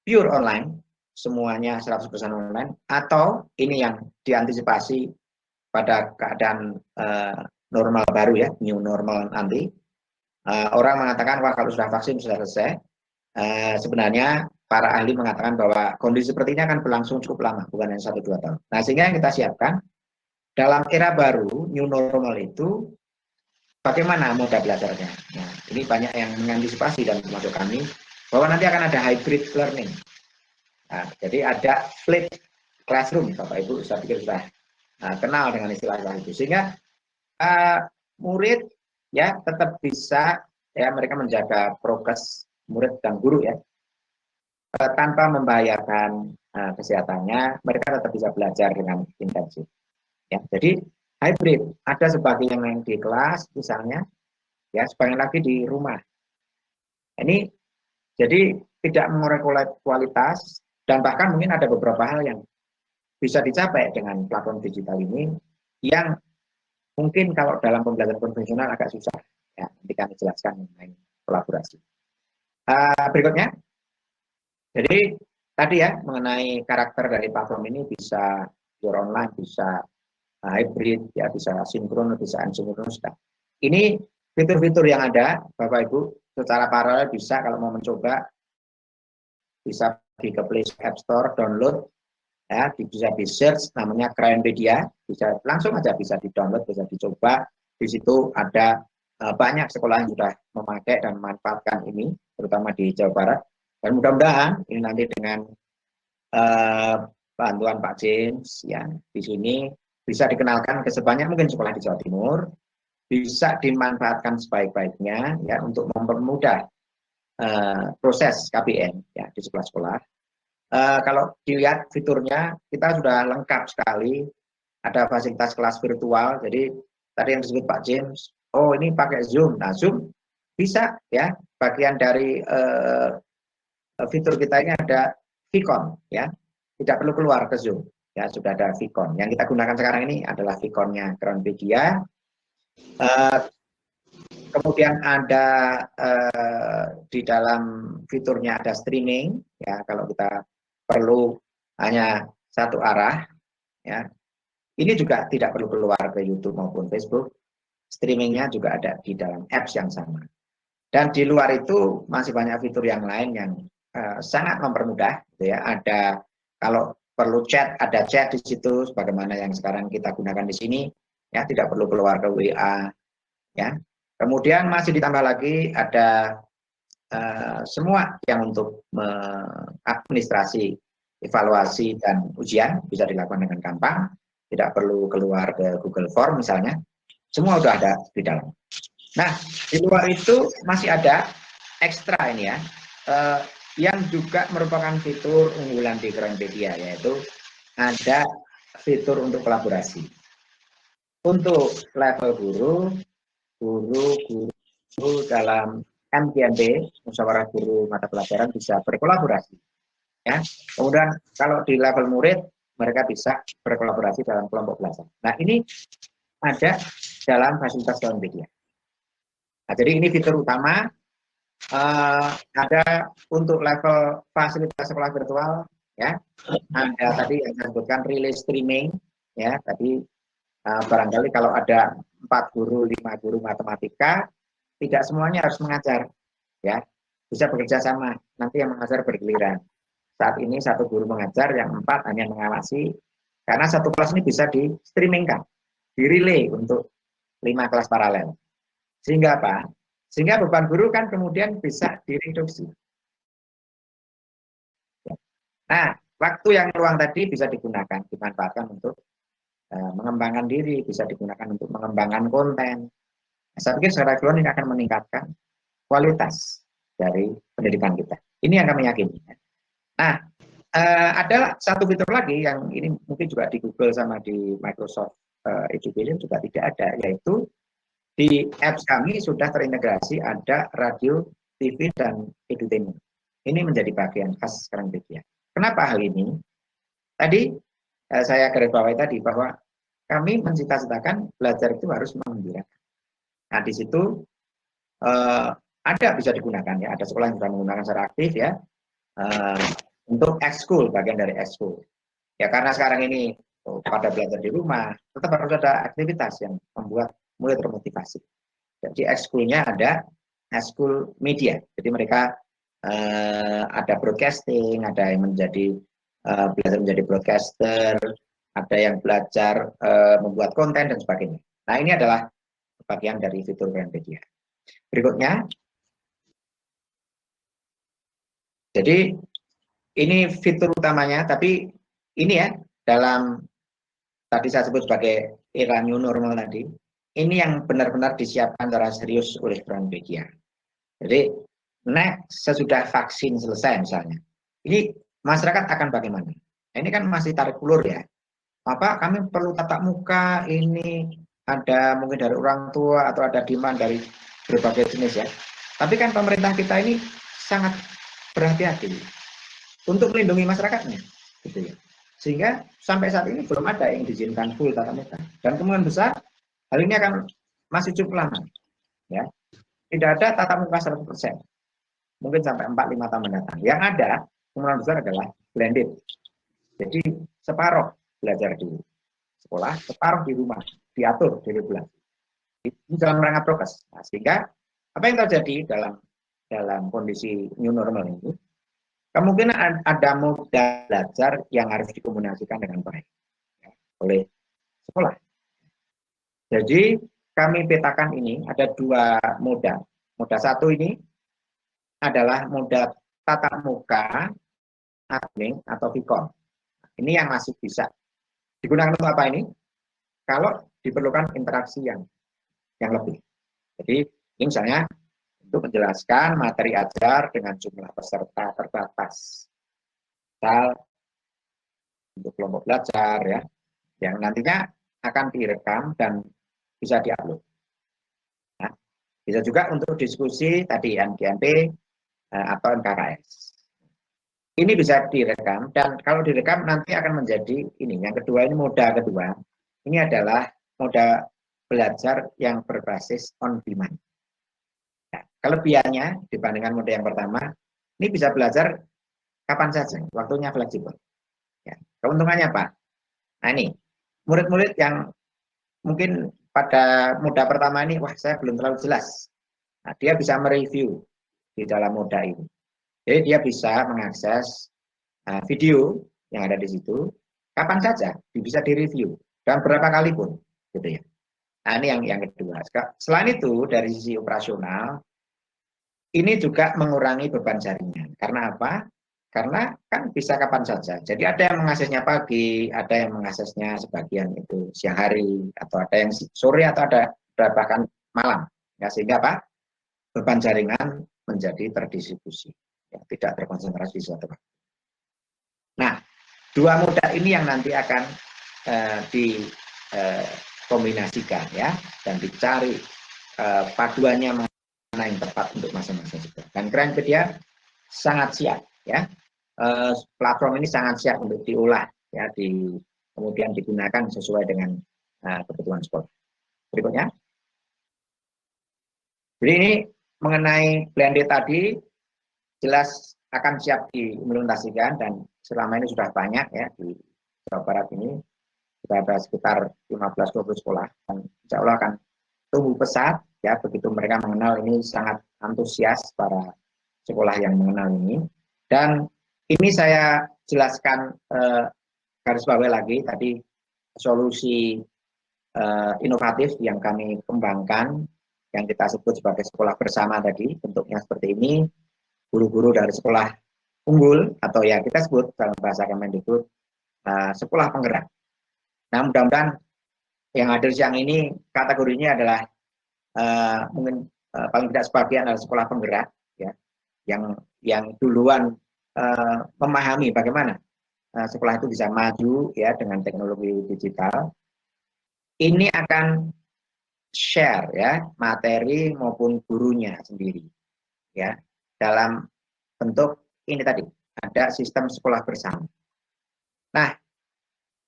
pure online, semuanya 100% online, atau ini yang diantisipasi pada keadaan normal baru ya, new normal nanti. Orang mengatakan wah kalau sudah vaksin sudah selesai. Sebenarnya para ahli mengatakan bahwa kondisi seperti ini akan berlangsung cukup lama, bukan hanya 1-2 tahun. Nah sehingga yang kita siapkan dalam era baru new normal itu bagaimana moda belajarnya. Nah ini banyak yang mengantisipasi dan termasuk kami bahwa nanti akan ada hybrid learning. Nah, jadi ada split classroom, Bapak Ibu saya pikir sudah kenal dengan istilah-istilah itu, sehingga murid ya tetap bisa ya mereka menjaga prokes murid dan guru ya tanpa membahayakan kesehatannya, mereka tetap bisa belajar dengan intensif. Ya, jadi hybrid, ada sebagian yang di kelas misalnya, ya sebagian lagi di rumah. Ini jadi tidak mengurangi kualitas dan bahkan mungkin ada beberapa hal yang bisa dicapai dengan platform digital ini yang mungkin kalau dalam pembelajaran konvensional agak susah. Ya, nanti kami jelaskan mengenai kolaborasi. Berikutnya, jadi tadi ya mengenai karakter dari platform ini bisa pure online, bisa hybrid, ya bisa sinkron, bisa asinkronus. Ini fitur-fitur yang ada, Bapak Ibu, secara paralel bisa kalau mau mencoba bisa pergi ke Play App Store, download, ya bisa di search namanya Krainpedia, bisa langsung aja bisa di download, bisa dicoba. Di situ ada banyak sekolah yang sudah memakai dan memanfaatkan ini, terutama di Jawa Barat. Dan mudah-mudahan ini nanti dengan bantuan Pak James ya di sini bisa dikenalkan ke sebanyak mungkin sekolah di Jawa Timur, bisa dimanfaatkan sebaik-baiknya ya untuk mempermudah proses KBM ya di sekolah-sekolah. Kalau dilihat fiturnya kita sudah lengkap sekali, ada fasilitas kelas virtual. Jadi tadi yang disebut Pak James, oh ini pakai Zoom. Nah Zoom bisa ya, bagian dari fitur kita ini ada Vicon ya, tidak perlu keluar ke Zoom ya, sudah ada Vicon. Yang kita gunakan sekarang ini adalah Viconnya Krainpedia. Kemudian ada di dalam fiturnya ada streaming ya, kalau kita perlu hanya satu arah ya. Ini juga tidak perlu keluar ke YouTube maupun Facebook. Streamingnya juga ada di dalam apps yang sama. Dan di luar itu masih banyak fitur yang lain yang sangat mempermudah gitu ya. Ada kalau perlu chat, ada chat di situ sebagaimana yang sekarang kita gunakan di sini ya, tidak perlu keluar ke WA ya. Kemudian masih ditambah lagi ada semua yang untuk mengadministrasi, evaluasi dan ujian bisa dilakukan dengan gampang, tidak perlu keluar ke Google Form misalnya, semua sudah ada di dalam. Nah, di luar itu masih ada ekstra ini ya, yang juga merupakan fitur unggulan di Krainpedia, yaitu ada fitur untuk kolaborasi. Untuk level guru dalam MGMP, musyawarah guru mata pelajaran, bisa berkolaborasi. Ya. Kemudian kalau di level murid, mereka bisa berkolaborasi dalam kelompok belajar. Nah ini ada dalam fasilitas Krainpedia. Nah, jadi ini fitur utama. Ada untuk level fasilitas sekolah virtual, ya. Ada tadi yang saya sebutkan relay streaming, ya. Tadi barangkali kalau ada 4 guru, 5 guru matematika, tidak semuanya harus mengajar, ya. Bisa bekerja sama. Nanti yang mengajar bergiliran. Saat ini 1 guru mengajar, yang 4 hanya mengawasi. Karena 1 kelas ini bisa di streamingkan, di relay untuk 5 kelas paralel. Sehingga apa? Sehingga beban guru kan kemudian bisa direduksi. Nah, waktu yang luang tadi bisa digunakan, dimanfaatkan untuk mengembangkan diri, bisa digunakan untuk mengembangkan konten. Nah, saya pikir secara keseluruhan ini akan meningkatkan kualitas dari pendidikan kita. Ini yang kami yakini. Nah, ada satu fitur lagi yang ini mungkin juga di Google sama di Microsoft Education juga tidak ada, yaitu di apps kami sudah terintegrasi ada radio, TV, dan edutainment. Ini menjadi bagian khas Krainpedia. Kenapa hal ini? Tadi saya garis bawahi tadi bahwa kami mencita-citakan belajar itu harus menggembirakan. Nah di situ ada bisa digunakan ya, ada sekolah yang sudah menggunakan secara aktif ya untuk ekskul, bagian dari ekskul. Ya karena sekarang ini pada belajar di rumah, tetap harus ada aktivitas yang membuat mulai termotivasi. Jadi ekskulnya ada ekskul media. Jadi mereka ada broadcasting, ada yang menjadi belajar menjadi broadcaster, ada yang belajar membuat konten dan sebagainya. Nah ini adalah bagian dari fitur Krainpedia. Berikutnya, jadi ini fitur utamanya, tapi ini ya dalam tadi saya sebut sebagai era new normal tadi, ini yang benar-benar disiapkan secara serius oleh Transmedia. Jadi next sesudah vaksin selesai misalnya, ini masyarakat akan bagaimana? Ini kan masih tarik ulur ya. Apa kami perlu tatap muka, ini ada mungkin dari orang tua atau ada demand dari berbagai jenis ya. Tapi kan pemerintah kita ini sangat berhati-hati untuk melindungi masyarakatnya, gitu ya. Sehingga sampai saat ini belum ada yang diizinkan full tatap muka. Dan kemungkinan besar hal ini akan masih cukup lama, ya. Tidak ada tatap muka 100%, mungkin sampai 4-5 tahun mendatang. Yang ada kemungkinan besar adalah blended. Jadi separuh belajar di sekolah, separuh di rumah, diatur, diregulasi. Ini dalam rangka prokes. Nah, sehingga apa yang terjadi dalam kondisi new normal ini, kemungkinan ada moda belajar yang harus dikomunikasikan dengan baik ya, oleh sekolah. Jadi kami petakan ini ada 2 moda. Moda 1 ini adalah moda tatap muka, admin atau Vcon. Ini yang masih bisa digunakan untuk apa ini? Kalau diperlukan interaksi yang lebih. Jadi ini misalnya untuk menjelaskan materi ajar dengan jumlah peserta terbatas. Misal untuk kelompok belajar ya, yang nantinya akan direkam dan bisa diupload. Nah, bisa juga untuk diskusi tadi MGMP atau MKKS. Ini bisa direkam dan kalau direkam nanti akan menjadi ini. Yang kedua ini moda kedua. Ini adalah moda belajar yang berbasis on demand. Nah, kelebihannya dibandingkan moda yang pertama, ini bisa belajar kapan saja, waktunya fleksibel. Ya, keuntungannya apa? Nah ini, murid-murid yang mungkin pada moda pertama ini, wah saya belum terlalu jelas. Nah, dia bisa mereview di dalam moda ini. Jadi dia bisa mengakses video yang ada di situ, kapan saja, bisa direview, dan berapa kali pun, gitu ya. Nah, ini yang kedua. Selain itu, dari sisi operasional, ini juga mengurangi beban jaringan. Karena apa? Karena kan bisa kapan saja. Jadi ada yang mengaksesnya pagi, ada yang mengaksesnya sebagian itu siang hari, atau ada yang sore, atau ada bahkan malam. Ya, sehingga apa? Beban jaringan menjadi terdistribusi. Ya, tidak terkonsentrasi di suatu waktu. Nah, 2 moda ini yang nanti akan dikombinasikan ya, dan dicari paduannya mana yang tepat untuk masing-masing juga. Dan Transmedia sangat siap ya, platform ini sangat siap untuk diolah ya, kemudian digunakan sesuai dengan kebutuhan sekolah. Berikutnya, jadi ini mengenai blended tadi jelas akan siap diimplementasikan dan selama ini sudah banyak ya di Jawa Barat ini sudah ada sekitar 15-20 sekolah dan insya Allah akan tumbuh pesat ya, begitu mereka mengenal ini, sangat antusias para sekolah yang mengenal ini. Dan ini saya jelaskan garis bawahi lagi tadi solusi inovatif yang kami kembangkan yang kita sebut sebagai sekolah bersama tadi, bentuknya seperti ini. Guru-guru dari sekolah unggul atau yang kita sebut dalam bahasa Kemendikbud sekolah penggerak. Nah, mudah-mudahan yang hadir siang ini kategorinya adalah mungkin paling tidak sebagian adalah sekolah penggerak ya, yang duluan memahami bagaimana sekolah itu bisa maju ya dengan teknologi digital. Ini akan share ya materi maupun gurunya sendiri ya, dalam bentuk ini tadi, ada sistem sekolah bersama. Nah,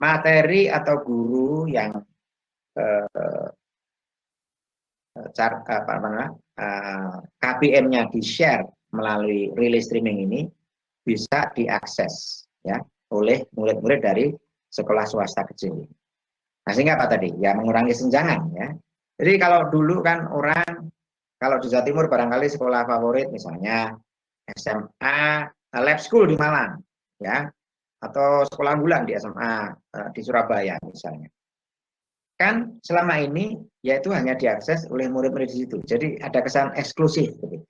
materi atau guru yang KBM-nya di-share melalui relay streaming ini bisa diakses ya oleh murid-murid dari sekolah swasta kecil. Nah, sehingga apa tadi? Ya mengurangi senjangan ya. Jadi kalau dulu kan orang, kalau di Jawa Timur barangkali sekolah favorit misalnya SMA Lab School di Malang ya, atau sekolah unggulan di SMA di Surabaya misalnya. Kan selama ini yaitu hanya diakses oleh murid-murid di situ. Jadi ada kesan eksklusif begitu.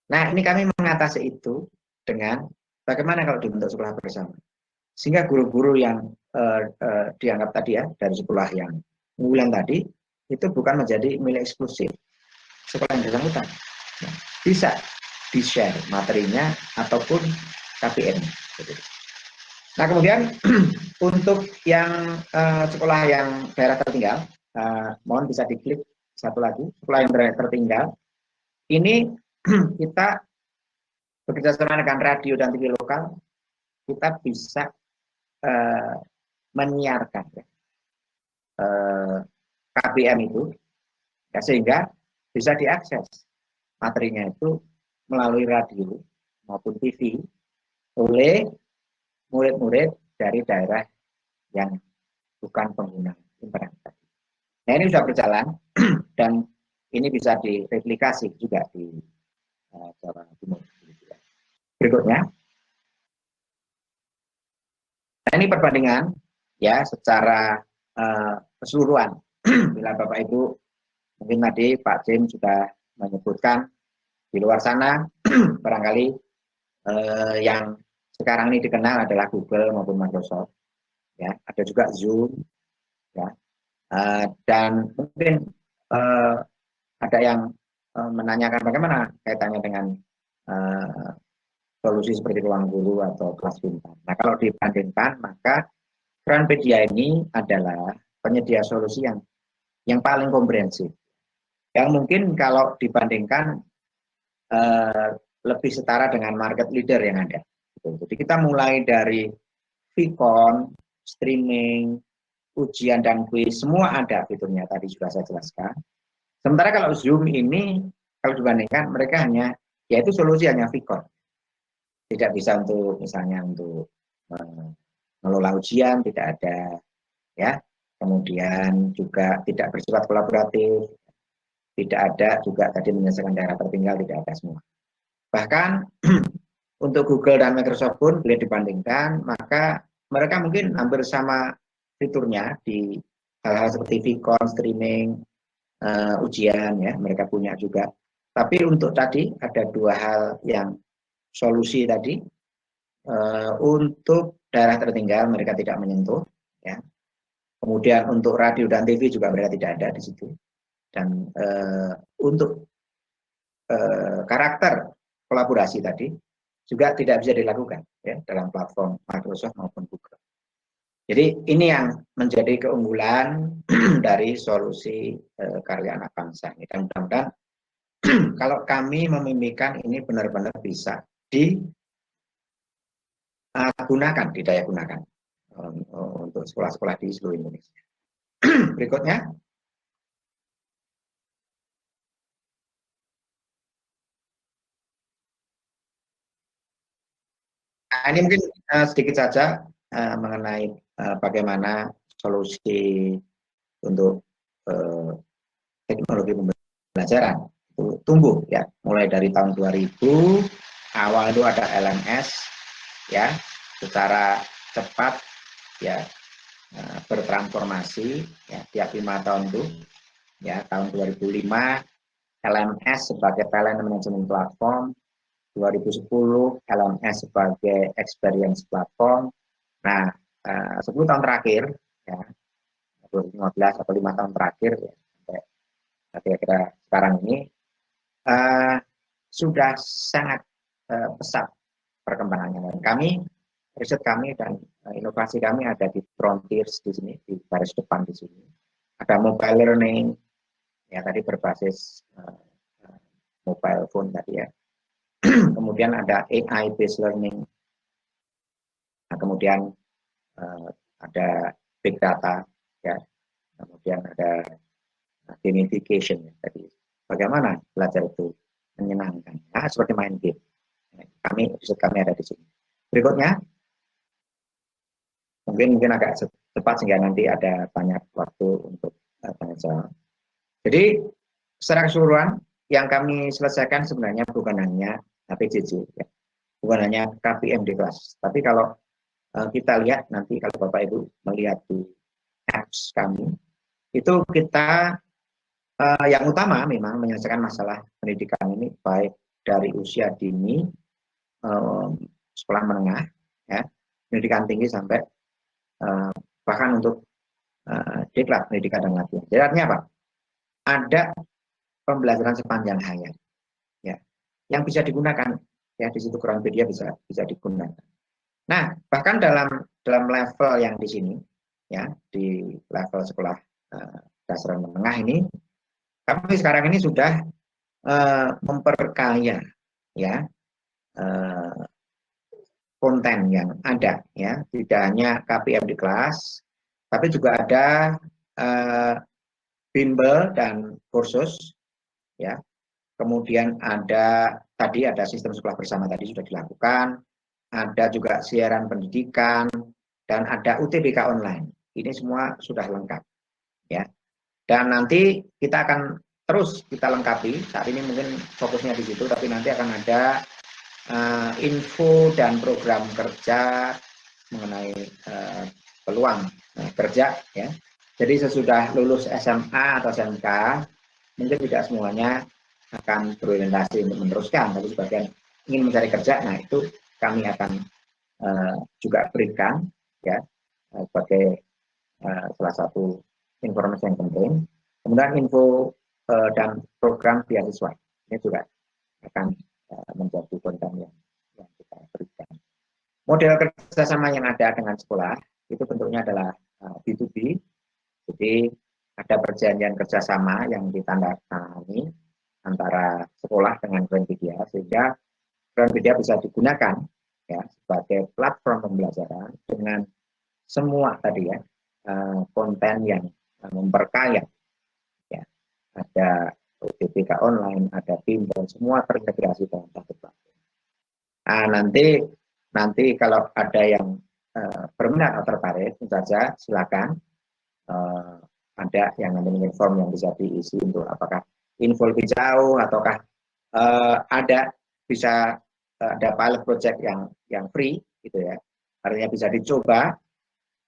Nah, ini kami mengatasi itu dengan bagaimana kalau dibentuk sekolah bersama. Sehingga guru-guru yang dianggap tadi ya, dari sekolah yang unggulan tadi, itu bukan menjadi milik eksklusif sekolah yang bersangkutan. Bisa di-share materinya ataupun KPM. Nah, kemudian untuk yang sekolah yang daerah tertinggal, mohon bisa diklik satu lagi, sekolah yang daerah tertinggal. Ini kita bekerjasama dengan radio dan TV lokal, kita bisa menyiarkan KPM itu, ya, sehingga bisa diakses materinya itu melalui radio maupun TV oleh murid-murid dari daerah yang bukan pengguna internet. Nah, ini sudah berjalan dan ini bisa direplikasi juga di Jawa Timur. Berikutnya, nah ini perbandingan ya secara keseluruhan. Bila Bapak Ibu mungkin tadi Pak Jim sudah menyebutkan di luar sana barangkali yang sekarang ini dikenal adalah Google maupun Microsoft, ya, ada juga Zoom, ya, dan mungkin ada yang menanyakan bagaimana kaitannya dengan solusi seperti ruang guru atau kelas pintar. Nah, kalau dibandingkan maka Groundpedia ini adalah penyedia solusi yang paling komprehensif, yang mungkin kalau dibandingkan lebih setara dengan market leader yang ada. Jadi kita mulai dari Vicon, streaming, ujian dan kuis, semua ada fiturnya, tadi sudah saya jelaskan. Sementara kalau Zoom ini, kalau dibandingkan mereka hanya, yaitu solusi hanya Vicon. Tidak bisa untuk misalnya untuk mengelola ujian, tidak ada, ya. Kemudian juga tidak bersifat kolaboratif, tidak ada juga tadi menyelesaikan daerah tertinggal, tidak ada semua. Bahkan untuk Google dan Microsoft pun bila dibandingkan, maka mereka mungkin hampir sama fiturnya di hal-hal seperti Vicon, streaming, ujian, ya, mereka punya juga. Tapi untuk tadi ada dua hal yang solusi tadi, untuk daerah tertinggal mereka tidak menyentuh, ya. Kemudian untuk radio dan TV juga mereka tidak ada di situ. Dan untuk karakter kolaborasi tadi juga tidak bisa dilakukan, ya, dalam platform Microsoft maupun Google. Jadi ini yang menjadi keunggulan dari solusi karya anak bangsa ini. Dan mudah-mudahan kalau kami memimpikan ini benar-benar bisa digunakan, didaya gunakan untuk sekolah-sekolah di seluruh Indonesia. Berikutnya. Nah, ini mungkin sedikit saja mengenai bagaimana solusi untuk teknologi pembelajaran itu tumbuh, ya, mulai dari tahun 2000 awal itu ada LMS, ya, secara cepat, ya, bertransformasi, ya, tiap 5 tahun itu, ya, tahun 2005 LMS sebagai talent management platform, 2010 LMS sebagai experience platform. Nah, 10 tahun terakhir, ya, 2015 atau 5 tahun terakhir, ya, sampai kira-kira sekarang ini sudah sangat pesat perkembangannya. Dan kami, riset kami dan inovasi kami ada di frontiers di sini, di baris depan di sini. Ada mobile learning, ya, tadi berbasis mobile phone tadi, ya. Kemudian ada AI based learning. Nah, kemudian ada big data, ya. Kemudian ada gamification, ya. Tadi bagaimana belajar itu menyenangkan, ya, seperti main game. Riset kami ada di sini. Berikutnya, mungkin agak cepat sehingga nanti ada banyak waktu untuk tanya jawab. Jadi secara keseluruhan yang kami selesaikan sebenarnya bukan hanya PJJ, ya, bukan hanya KPM di kelas, tapi kalau kita lihat nanti kalau Bapak Ibu melihat di apps kami, itu kita yang utama memang menyelesaikan masalah pendidikan ini baik dari usia dini, sekolah menengah, ya, pendidikan tinggi sampai bahkan untuk diklat pendidikan dan latihan. Jadi artinya apa? Ada pembelajaran sepanjang hayat, ya, yang bisa digunakan, ya, di situ Groundpedia bisa digunakan. Nah, bahkan dalam level yang di sini, ya, di level sekolah dasar menengah ini, kami sekarang ini sudah memperkaya, ya, konten yang ada, ya, tidak hanya KPM di kelas, tapi juga ada bimbel dan kursus, ya. Kemudian ada sistem sekolah bersama tadi sudah dilakukan, ada juga siaran pendidikan, dan ada UTBK online. Ini semua sudah lengkap, ya. Dan nanti kita akan terus kita lengkapi. Saat ini mungkin fokusnya di situ, tapi nanti akan ada info dan program kerja mengenai peluang kerja, ya. Jadi sesudah lulus SMA atau SMK, mungkin tidak semuanya akan berorientasi untuk meneruskan, tapi sebagian ingin mencari kerja. Nah, itu kami akan juga berikan, ya, sebagai salah satu informasi yang penting. Kemudian info dan program beasiswa ini juga akan menjadi konten yang kita berikan. Model kerjasama yang ada dengan sekolah itu bentuknya adalah B2B. Jadi ada perjanjian kerjasama yang ditandatangani antara sekolah dengan Groundpedia, sehingga Groundpedia bisa digunakan, ya, sebagai platform pembelajaran dengan semua tadi, ya, konten yang memperkaya, ya. Ada UTBK online, ada bimbel, semua terintegrasi dalam satu platform. Nah, nanti kalau ada yang berminat atau tertarik, saja silakan. Ada yang namanya form yang bisa diisi untuk apakah info lebih jauh, ataukah bisa ada pilot project yang free, gitu, ya. Artinya bisa dicoba,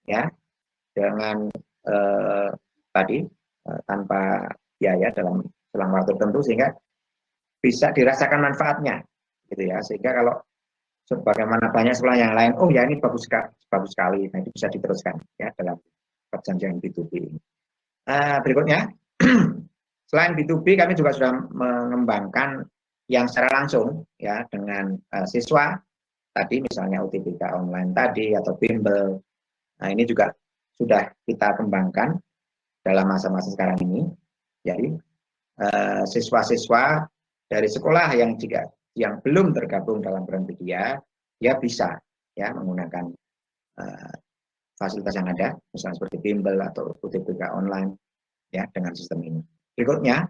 ya, dengan tanpa biaya dalam selang waktu tertentu, sehingga bisa dirasakan manfaatnya, gitu, ya. Sehingga kalau sebagaimana banyak sekolah yang lain, oh ya ini bagus sekali, nah itu bisa diteruskan, ya, dalam perjanjian B2B. Berikutnya, selain B2B, kami juga sudah mengembangkan yang secara langsung, ya, dengan siswa tadi, misalnya UTBK online tadi atau bimbel. Nah, ini juga sudah kita kembangkan dalam masa-masa sekarang ini. Jadi siswa-siswa dari sekolah yang belum tergabung dalam Groundpedia, ya bisa, ya, menggunakan fasilitas yang ada, misalnya seperti bimbel atau UTBK online, ya, dengan sistem ini. Berikutnya,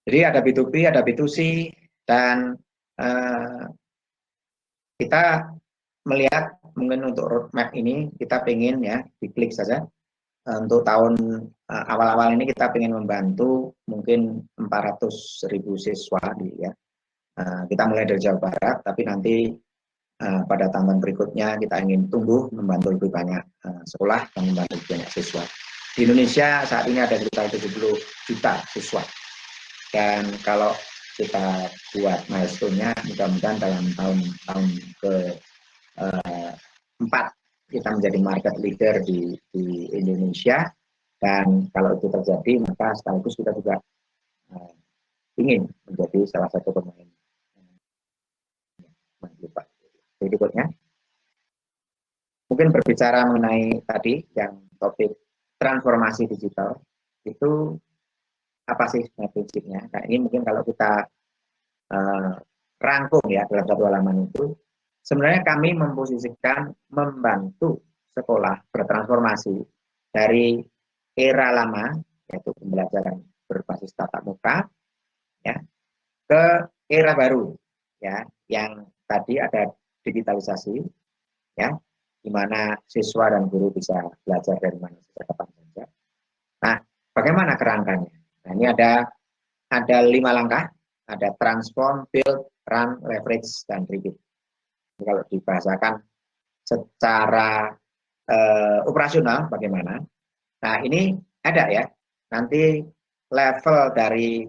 jadi ada B2B, ada B2C, dan kita melihat mungkin untuk roadmap ini kita pengen, ya, diklik saja. Untuk tahun awal-awal ini kita ingin membantu mungkin 400.000 siswa, ya. Kita mulai dari Jawa Barat, tapi nanti pada tahun berikutnya kita ingin tumbuh membantu lebih banyak sekolah dan membantu lebih banyak siswa. Di Indonesia saat ini ada sekitar 70 juta siswa. Dan kalau kita buat milestone-nya, mudah-mudahan dalam tahun ke-4 kita menjadi market leader di Indonesia. Dan kalau itu terjadi, maka sekaligus kita juga ingin menjadi salah satu pemain. Berikutnya, mungkin berbicara mengenai tadi yang topik transformasi digital, itu apa sih prinsipnya? Nah, ini mungkin kalau kita rangkum, ya, dalam satu halaman itu, sebenarnya kami memposisikan membantu sekolah bertransformasi dari era lama, yaitu pembelajaran berbasis tatap muka, ya, ke era baru, ya, yang tadi ada digitalisasi, ya, di mana siswa dan guru bisa belajar dari mana saja, kapan saja. Nah, bagaimana kerangkanya? Nah, ini ada 5 langkah, ada transform, build, run, leverage, dan repeat. Kalau dibahasakan secara operasional bagaimana? Nah, ini ada, ya, nanti level dari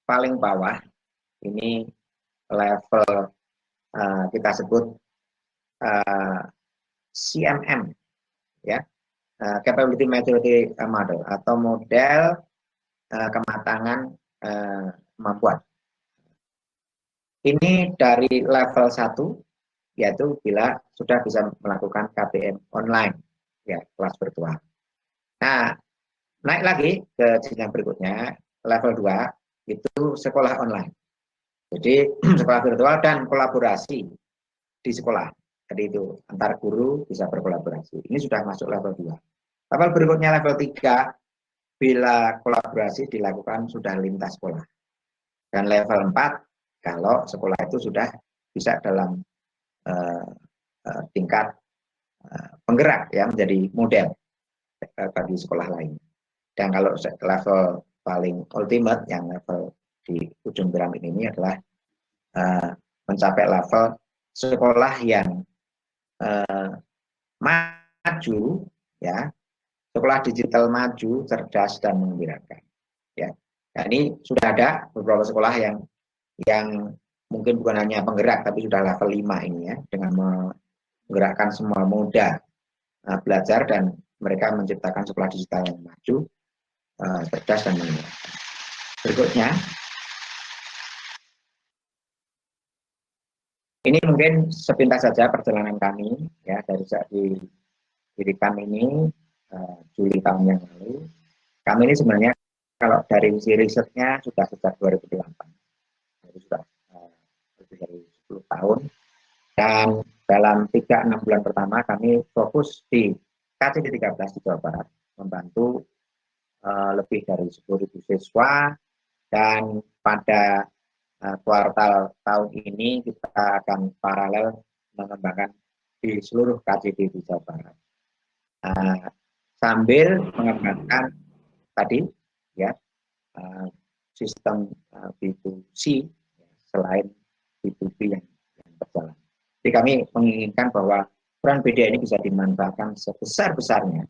paling bawah, ini level kita sebut CMM, ya, Capability Maturity Model atau model kematangan kemampuan. Ini dari level 1, yaitu bila sudah bisa melakukan KBM online, ya, kelas virtual. Nah, naik lagi ke jenjang berikutnya, level 2, itu sekolah online. Jadi sekolah virtual dan kolaborasi di sekolah. Jadi itu antar guru bisa berkolaborasi. Ini sudah masuk level 2. Level berikutnya level 3, bila kolaborasi dilakukan sudah lintas sekolah. Dan level 4, kalau sekolah itu sudah bisa dalam tingkat penggerak, ya, menjadi model bagi sekolah lain. Dan kalau level paling ultimate, yang level di ujung piramid ini adalah mencapai level sekolah yang maju, ya, sekolah digital maju, cerdas dan menggembirakan, ya. Nah, ini sudah ada beberapa sekolah yang mungkin bukan hanya penggerak, tapi sudah level 5 ini, ya, dengan menggerakkan semua moda belajar, dan mereka menciptakan sekolah digital yang maju, cerdas dan menggembirakan. Berikutnya, ini mungkin sepintas saja perjalanan kami, ya, dari saat didirikan ini Juli tahun yang lalu. Kami ini sebenarnya kalau dari sisi risetnya sudah sejak 2008, jadi sudah lebih dari 10 tahun. Dan dalam 3-6 bulan pertama kami fokus di KCD 13 di Jawa Barat, membantu lebih dari 10.000 siswa, dan pada kuartal tahun ini kita akan paralel mengembangkan di seluruh KCD di Jawa Barat, sambil mengembangkan tadi, ya, sistem B2C selain B2B yang berjalan. Jadi kami menginginkan bahwa peran BDA ini bisa dimanfaatkan sebesar-besarnya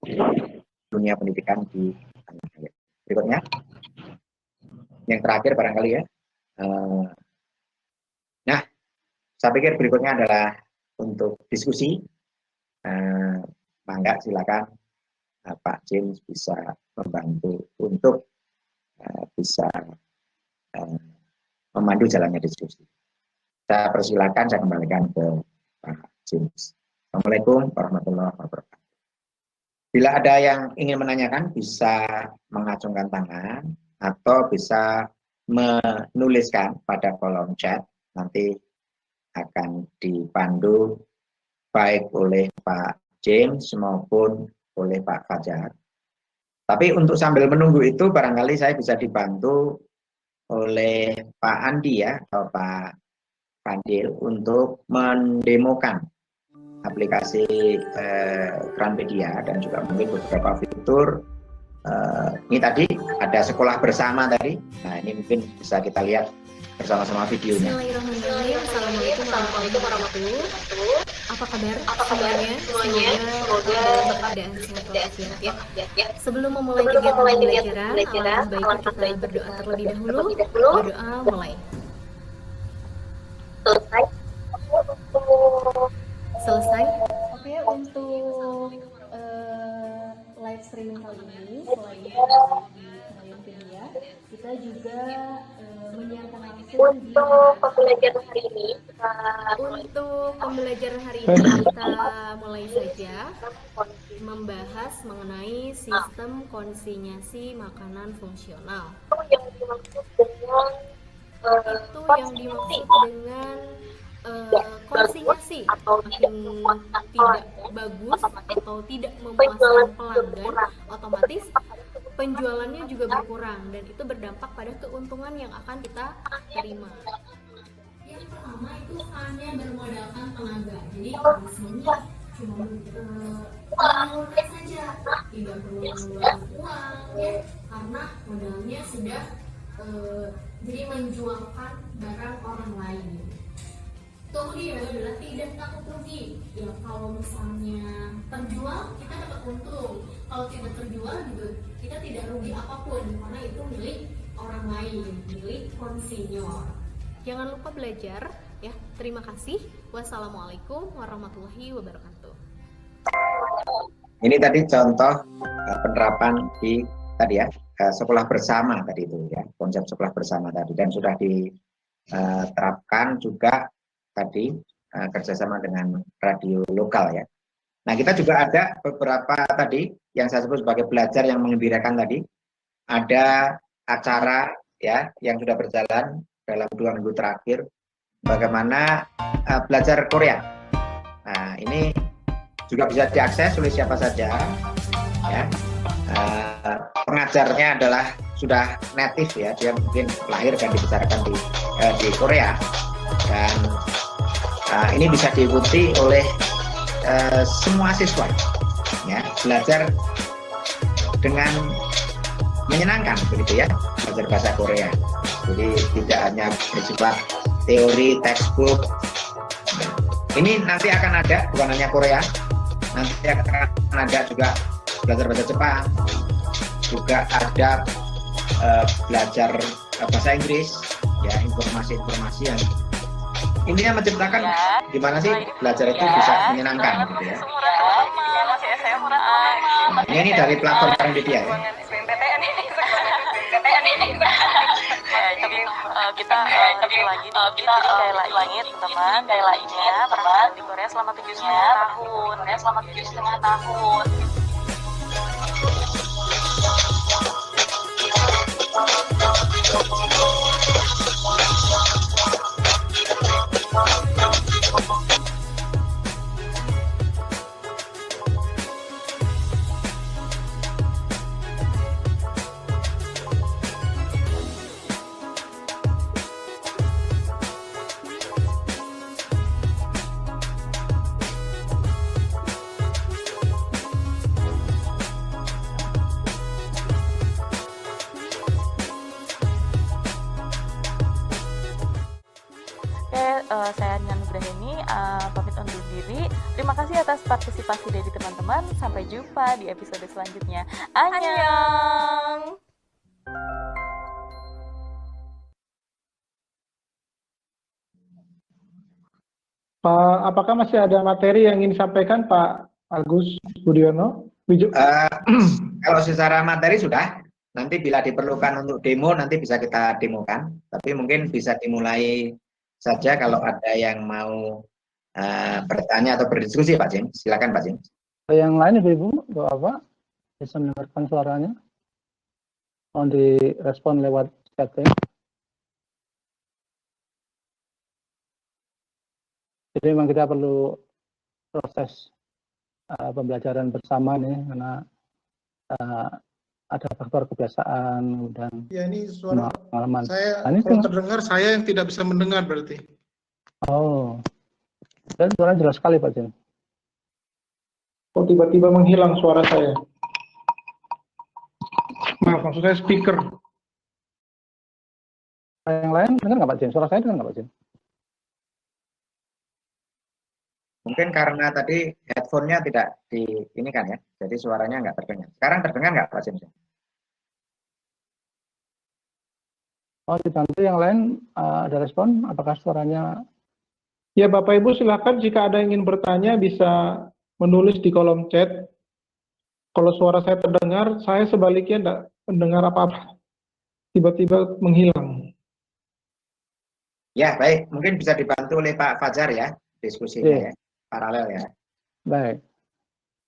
dunia pendidikan di tanah air. Berikutnya, yang terakhir barangkali, ya. Nah, saya pikir berikutnya adalah untuk diskusi. Mangga silakan Pak James bisa membantu untuk bisa memandu jalannya diskusi. Saya persilakan, saya kembalikan ke Pak James. Assalamualaikum warahmatullahi wabarakatuh. Bila ada yang ingin menanyakan, bisa mengacungkan tangan atau bisa menuliskan pada kolom chat, nanti akan dipandu baik oleh Pak James maupun oleh Pak Fajar. Tapi untuk sambil menunggu itu barangkali saya bisa dibantu oleh Pak Andi, ya, atau Pak Fadil untuk mendemokan aplikasi Kranpedia dan juga mungkin beberapa fitur. Ini tadi ada sekolah bersama tadi. Nah, ini mungkin bisa kita lihat bersama-sama videonya. Bismillahirrahmanirrahim. Assalamualaikum warahmatullahi wabarakatuh. Apa kabar semuanya? Semoga dalam keadaan sehat walafiat, ya. Sebelum memulai kegiatan pembelajaran, alangkah baiknya kita berdoa terlebih dahulu. Berdoa mulai. Selesai. Oke, untuk live streaming kali ini, selain di Kranpedia, kita juga menyiarkan langsung untuk pembelajaran hari ini. Untuk pembelajaran hari ini kita mulai saja membahas mengenai sistem konsinyasi makanan fungsional. Itu yang dimaksud dengan konsinyasi, makin tidak bagus atau tidak memuaskan pelanggan, otomatis penjualannya juga berkurang, dan itu berdampak pada keuntungan yang akan kita terima. Yang pertama itu hanya bermodalkan tenaga, jadi sebenarnya cuma mengeluarkan saja, tidak perlu mengeluarkan uang, ya, karena modalnya sudah jadi menjualkan barang orang lain. Kemudian adalah tidak takut rugi. Ya, kalau misalnya terjual kita dapat untung, kalau tidak terjual juga kita tidak rugi apapun karena itu milik orang lain, milik konsinyur. Jangan lupa belajar, ya. Terima kasih. Wassalamualaikum warahmatullahi wabarakatuh. Ini tadi contoh penerapan di tadi ya sekolah bersama tadi itu ya, konsep sekolah bersama tadi, dan sudah diterapkan juga tadi kerjasama dengan radio lokal ya. Nah, kita juga ada beberapa tadi yang saya sebut sebagai belajar yang mengembirakan tadi. Ada acara ya yang sudah berjalan dalam 2 minggu terakhir, bagaimana belajar Korea. Nah, ini juga bisa diakses oleh siapa saja ya. Pengajarnya adalah sudah native ya, dia mungkin lahir dan dibesarkan di Korea, dan ini bisa diikuti oleh semua siswa ya, belajar dengan menyenangkan begitu ya, belajar bahasa Korea. Jadi tidak hanya bersifat teori textbook. Ini nanti akan ada, bukan hanya Korea, nanti akan ada juga belajar bahasa Jepang, juga ada belajar bahasa Inggris ya, informasi-informasi yang intinya menciptakan gimana sih belajar itu bisa menyenangkan gitu ya. Ini dari platform Transmedia ya. Kita lagi kayak lagi teman kayak lainnya pernah di Korea selama 7,5 tahun. Saya Nyan Nugraheni pamit undur diri. Terima kasih atas partisipasi dari teman-teman. Sampai jumpa di episode selanjutnya. Annyeong. Pak, apakah masih ada materi yang ingin disampaikan Pak Agus Budiono? Kalau secara materi sudah, nanti bila diperlukan untuk demo nanti bisa kita demokan, tapi mungkin bisa dimulai saja kalau ada yang mau bertanya atau berdiskusi Pak James. Silakan Pak James. Yang lain Ibu, Bapak bisa mendengarkan suaranya? Mau direspon lewat chatting. Jadi memang kita perlu proses pembelajaran bersama nih, karena ada faktor kebiasaan dan ya, ini suara pengalaman. saya Nah, ini kalau terdengar saya yang tidak bisa mendengar berarti. Oh, dan suara jelas sekali Pak Jen. Oh, tiba-tiba menghilang suara saya. Maaf, maksud saya speaker. Yang lain dengar nggak Pak Jen? Suara saya dengar nggak Pak Jen? Mungkin karena tadi headphone-nya tidak di ini kan ya, jadi suaranya nggak terdengar. Sekarang terdengar nggak Pak James? Oh, dibantu yang lain ada respon? Apakah suaranya? Ya, Bapak Ibu silakan jika ada yang ingin bertanya bisa menulis di kolom chat. Kalau suara saya terdengar, saya sebaliknya tidak mendengar apa-apa. Tiba-tiba menghilang. Ya, baik. Mungkin bisa dibantu oleh Pak Fajar ya, diskusinya ya, paralel ya. Baik.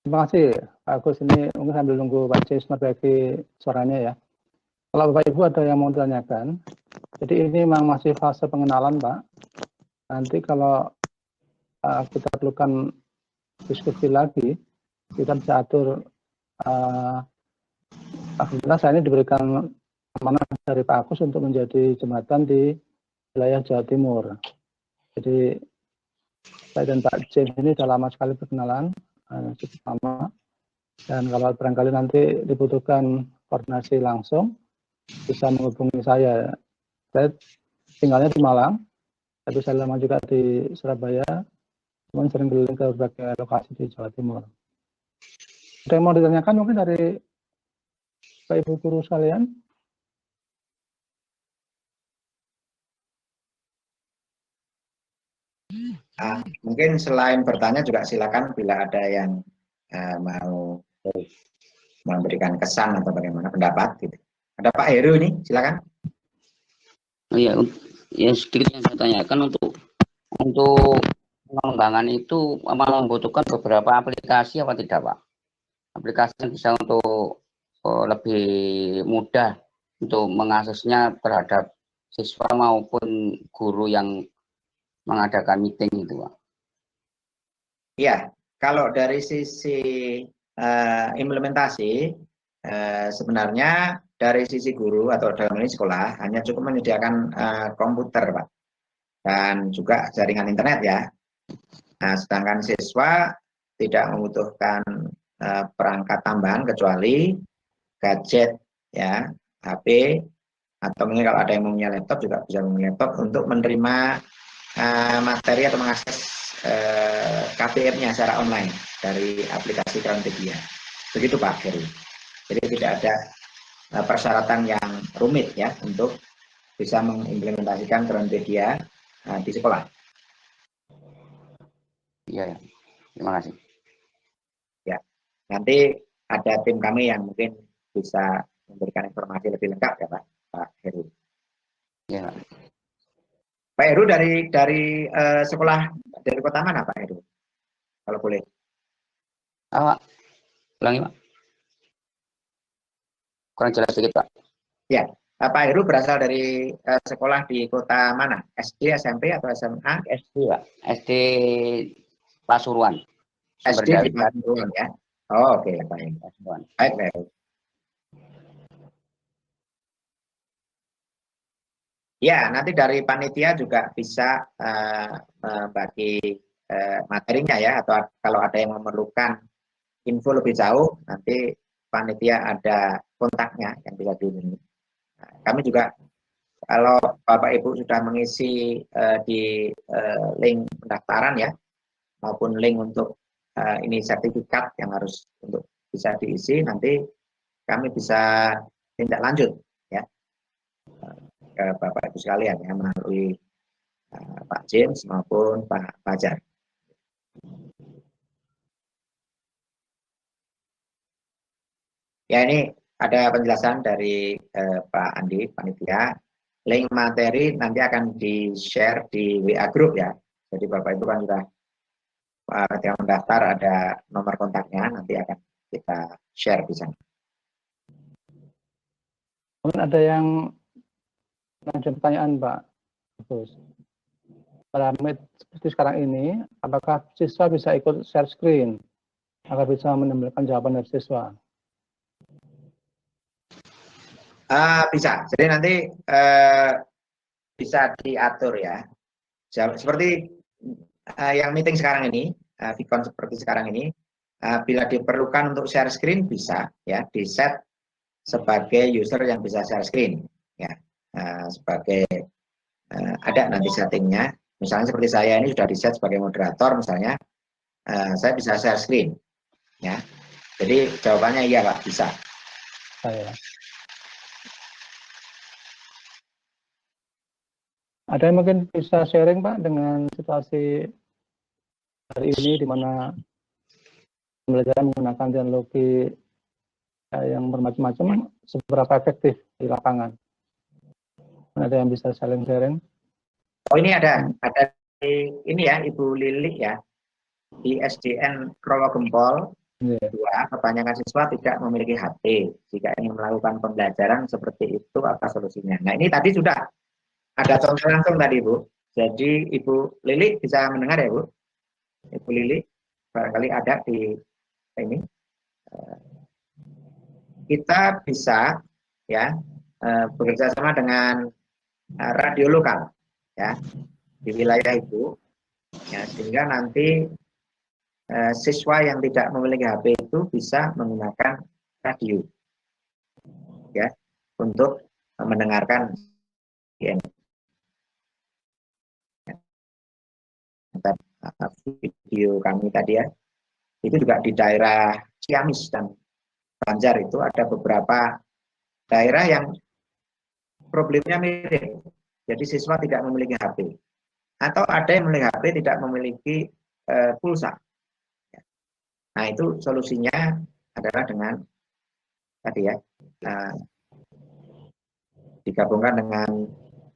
Terima kasih Pak Agus. Ini mungkin sambil nunggu Pak James memperbaiki suaranya ya. Kalau Bapak Ibu ada yang mau ditanyakan, jadi ini memang masih fase pengenalan Pak. Nanti kalau kita perlukan diskusi lagi, kita bisa atur. Alhamdulillah saya ini diberikan amanah dari Pak Agus untuk menjadi jembatan di wilayah Jawa Timur. Jadi saya dan Pak James ini sudah lama sekali berkenalan, cukup lama. Dan kalau barangkali nanti dibutuhkan koordinasi langsung, bisa menghubungi saya. Saya tinggalnya di Malang, tapi saya lama juga di Surabaya, cuman sering keliling ke berbagai lokasi di Jawa Timur. Ada yang mau ditanyakan mungkin dari Pak Ibu guru sekalian? Mungkin selain bertanya juga silakan bila ada yang mau memberikan kesan atau bagaimana pendapat gitu. Ada Pak Heru ini, silakan. Iya, ya sedikit yang saya tanyakan untuk pengembangan itu membutuhkan beberapa aplikasi apa tidak, Pak? Aplikasi yang bisa untuk lebih mudah untuk mengaksesnya terhadap siswa maupun guru yang mengadakan meeting itu, Pak. Iya, kalau dari sisi implementasi, sebenarnya dari sisi guru atau dalam ini sekolah hanya cukup menyediakan komputer, Pak, dan juga jaringan internet ya. Nah, sedangkan siswa tidak membutuhkan perangkat tambahan kecuali gadget ya, HP, atau mungkin kalau ada yang punya laptop juga bisa punya laptop untuk menerima materi atau mengakses KPM-nya secara online dari aplikasi Groundpedia. Begitu Pak Heru. Jadi tidak ada persyaratan yang rumit ya untuk bisa mengimplementasikan Groundpedia di sekolah. Iya, terima kasih. Ya, nanti ada tim kami yang mungkin bisa memberikan informasi lebih lengkap ya Pak Heru. Ya. Pak Heru dari sekolah dari kota mana Pak Heru? Kalau boleh. Pak, ulangi Pak. Kurang jelas sedikit Pak. Ya, Pak Heru berasal dari sekolah di kota mana? SD, SMP atau SMA? SD Pak. SD Pasuruan. SD di Pasuruan ya. Oh, oke Pak Heru. Pasuruan. Baik Pak Heru. Ya, nanti dari panitia juga bisa bagi materinya ya, atau kalau ada yang memerlukan info lebih jauh, nanti panitia ada kontaknya yang bisa dihubungi. Nah, kami juga kalau Bapak Ibu sudah mengisi di link pendaftaran ya, maupun link untuk ini sertifikat yang harus untuk bisa diisi, nanti kami bisa tindak lanjut ya ke Bapak Ibu sekalian ya, melalui Pak James maupun Pak Fajar. Ya, ini ada penjelasan dari Pak Andi, panitia. Link materi nanti akan di-share di WA Group ya. Jadi Bapak Ibu kan sudah ketika mendaftar ada nomor kontaknya, nanti akan kita share di sana. Mungkin ada yang ada pertanyaan Pak. Terus, pada menit seperti sekarang ini, apakah siswa bisa ikut share screen agar bisa menampilkan jawaban dari siswa? Bisa, jadi nanti bisa diatur ya. Seperti yang meeting sekarang ini, Vicon seperti sekarang ini, bila diperlukan untuk share screen bisa ya, di set sebagai user yang bisa share screen ya, sebagai ada nanti settingnya. Misalnya seperti saya ini sudah di set sebagai moderator misalnya, saya bisa share screen ya. Jadi jawabannya iya Pak, bisa. Ada yang mungkin bisa sharing Pak dengan situasi hari ini di mana pembelajaran menggunakan teknologi yang bermacam-macam, seberapa efektif di lapangan? Ada yang bisa saling sharing? Oh, ini ada ini ya Ibu Lili ya, di SDN Krowo Gempol 2, kebanyakan siswa tidak memiliki HP. Jika ingin melakukan pembelajaran seperti itu, apa solusinya? Nah, ini tadi sudah ada contoh langsung tadi Bu. Jadi Ibu Lili bisa mendengar ya Bu? Ibu Lili barangkali ada di ini. Kita bisa ya bekerja sama dengan radio lokal ya di wilayah itu ya, sehingga nanti siswa yang tidak memiliki HP itu bisa menggunakan radio ya untuk mendengarkan ya, video kami tadi ya. Itu juga di daerah Ciamis dan Banjar itu ada beberapa daerah yang problemnya mirip. Jadi siswa tidak memiliki HP. Atau ada yang memiliki HP tidak memiliki pulsa. Nah, itu solusinya adalah dengan tadi ya, digabungkan dengan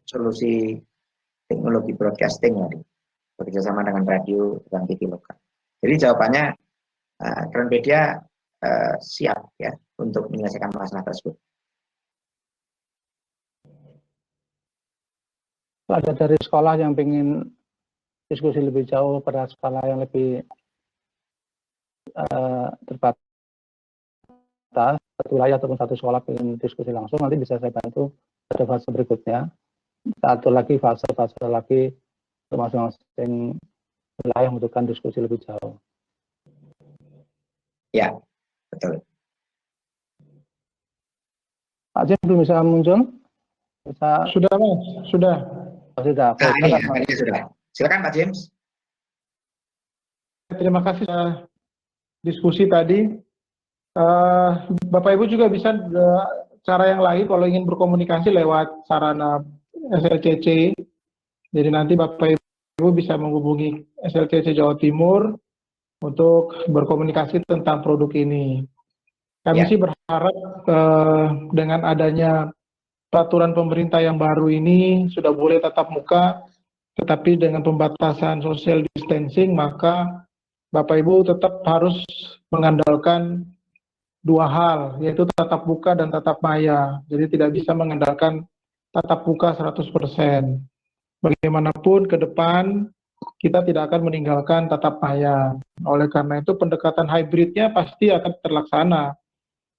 solusi teknologi broadcasting ya, bekerjasama dengan radio dan TV lokal. Jadi jawabannya Transmedia siap ya untuk menyelesaikan masalah tersebut. Ada dari sekolah yang ingin diskusi lebih jauh pada skala yang lebih terbatas, satu wilayah ataupun satu sekolah ingin diskusi langsung, nanti bisa saya bantu pada fase berikutnya. Satu lagi fase lagi masing-masing wilayah membutuhkan diskusi lebih jauh. Ya, betul. Pak James belum bisa muncul? Bisa? Sudah, Mas. Sudah. Oh, sudah. Ini sudah. Silakan Pak James. Terima kasih diskusi tadi. Bapak Ibu juga bisa cara yang lain kalau ingin berkomunikasi lewat sarana SLCC. Jadi nanti Bapak Ibu bisa menghubungi SLCC Jawa Timur untuk berkomunikasi tentang produk ini. Kami sih berharap dengan adanya peraturan pemerintah yang baru ini sudah boleh tatap muka, tetapi dengan pembatasan social distancing, maka Bapak Ibu tetap harus mengandalkan dua hal, yaitu tatap muka dan tatap maya. Jadi tidak bisa mengandalkan tatap muka 100%. Bagaimanapun ke depan, kita tidak akan meninggalkan tatap maya. Oleh karena itu pendekatan hybridnya pasti akan terlaksana,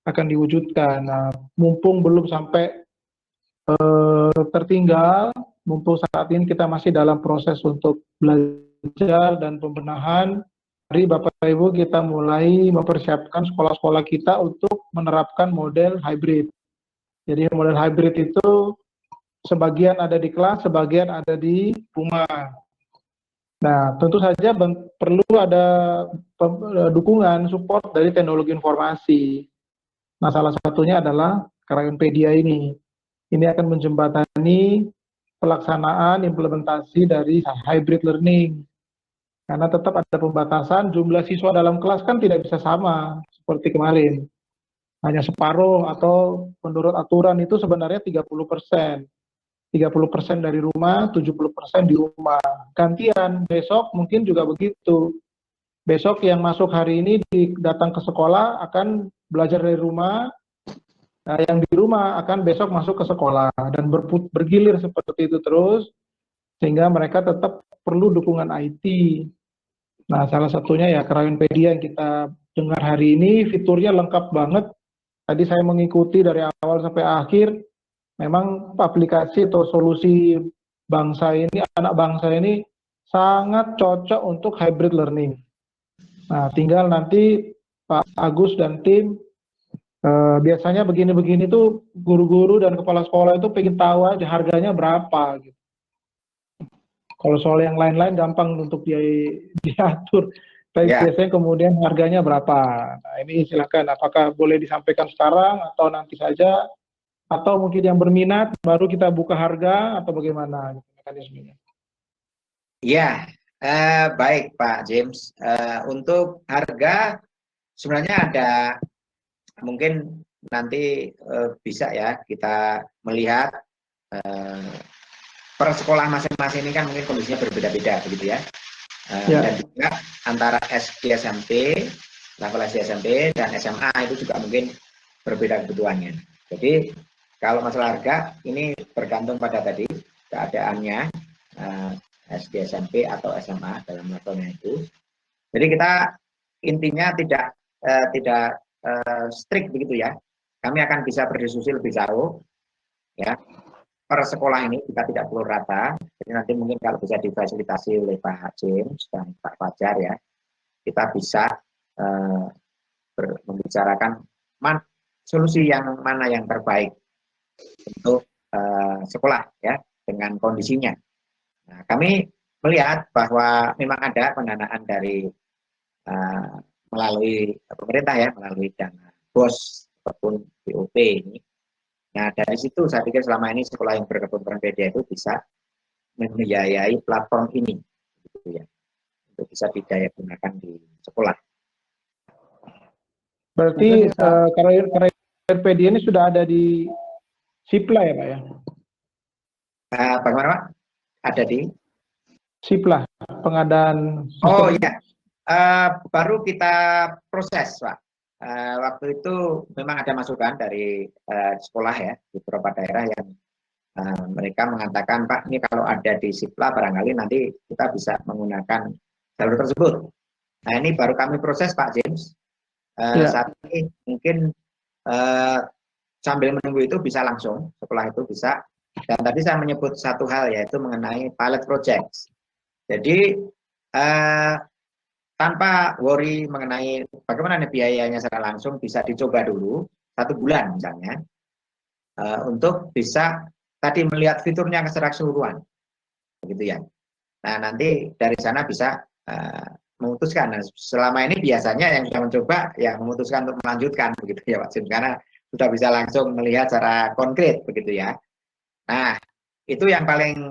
akan diwujudkan. Nah, mumpung belum sampai tertinggal, mumpung saat ini kita masih dalam proses untuk belajar dan pembenahan, mari Bapak Ibu kita mulai mempersiapkan sekolah-sekolah kita untuk menerapkan model hybrid. Jadi model hybrid itu sebagian ada di kelas, sebagian ada di rumah. Nah, tentu saja perlu ada dukungan, support dari teknologi informasi. Nah, salah satunya adalah Krayonpedia ini. Ini akan menjembatani pelaksanaan implementasi dari hybrid learning. Karena tetap ada pembatasan, jumlah siswa dalam kelas kan tidak bisa sama seperti kemarin. Hanya separuh atau menurut aturan itu sebenarnya 30%. 30% dari rumah, 70% di rumah. Gantian, besok mungkin juga begitu. Besok yang masuk hari ini datang ke sekolah akan belajar dari rumah, yang di rumah akan besok masuk ke sekolah, dan bergilir seperti itu terus, sehingga mereka tetap perlu dukungan IT. Nah, salah satunya ya Krayonpedia yang kita dengar hari ini, fiturnya lengkap banget. Tadi saya mengikuti dari awal sampai akhir, memang aplikasi atau solusi bangsa ini, anak bangsa ini sangat cocok untuk hybrid learning. Nah, tinggal nanti Pak Agus dan tim, biasanya begini-begini tuh guru-guru dan kepala sekolah itu pengen tahu aja harganya berapa gitu. Kalau soal yang lain-lain gampang untuk diatur, tapi biasanya kemudian harganya berapa. Nah, ini silakan apakah boleh disampaikan sekarang atau nanti saja, atau mungkin yang berminat baru kita buka harga atau bagaimana mekanismenya. Ya, baik Pak James. Untuk harga sebenarnya ada, mungkin nanti bisa ya kita melihat per sekolah masing-masing ini kan mungkin kondisinya berbeda-beda begitu ya. Dan juga antara SD SMP, level SD SMP dan SMA itu juga mungkin berbeda kebutuhannya. Jadi kalau masalah harga ini bergantung pada tadi keadaannya SD SMP atau SMA dalam levelnya itu. Jadi kita intinya tidak strict begitu ya. Kami akan bisa berdiskusi lebih jauh ya. Per sekolah ini kita tidak perlu rata. Jadi nanti mungkin kalau bisa difasilitasi oleh Pak James dan Pak Fajar ya, kita bisa membicarakan solusi yang mana yang terbaik untuk sekolah ya dengan kondisinya. Nah, kami melihat bahwa memang ada pendanaan dari melalui pemerintah ya, melalui dana BOS ataupun BOP ini. Nah, dari situ saya pikir selama ini sekolah yang berkebun Transmedia itu bisa membiayai platform ini gitu ya, untuk bisa didaya gunakan di sekolah. Berarti Mungkin bisa. KRPD ini sudah ada di Sipla ya Pak ya? Bagaimana Pak? Ada di? Sipla, pengadaan Oh sistem. iya, baru kita proses Pak. Waktu itu memang ada masukan dari sekolah ya, di beberapa daerah yang mereka mengatakan, Pak, ini kalau ada di Sipla barangkali nanti kita bisa menggunakan jalur tersebut. Nah ini baru kami proses Pak James. Saat ini mungkin sambil menunggu itu bisa langsung, setelah itu bisa. Dan tadi saya menyebut satu hal yaitu mengenai pilot project. Jadi tanpa worry mengenai bagaimana biayanya secara langsung, bisa dicoba dulu 1 bulan misalnya, untuk bisa tadi melihat fiturnya secara keseluruhan, begitu ya. Nah nanti dari sana bisa memutuskan. Nah, selama ini biasanya yang sudah mencoba ya memutuskan untuk melanjutkan, begitu ya Pak Jim, karena sudah bisa langsung melihat secara konkret, begitu ya. Nah itu yang paling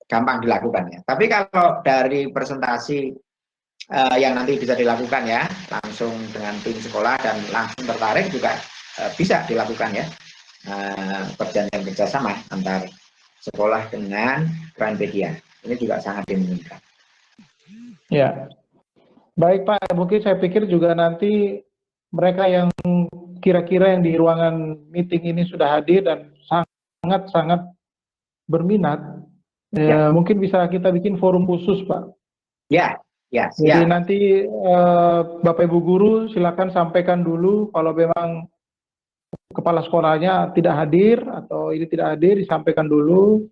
gampang dilakukan ya. Tapi kalau dari presentasi yang nanti bisa dilakukan ya, langsung dengan tim sekolah dan langsung tertarik juga bisa dilakukan ya, perjanjian kerjasama antar sekolah dengan Transmedia. Ini juga sangat dimungkinkan. Ya, baik Pak. Mungkin saya pikir juga nanti mereka yang kira-kira yang di ruangan meeting ini sudah hadir dan sangat berminat, Ya. mungkin bisa kita bikin forum khusus Pak. Ya, ya. Jadi Ya. nanti Bapak Ibu guru silakan sampaikan dulu kalau memang kepala sekolahnya tidak hadir atau ini tidak hadir, disampaikan dulu.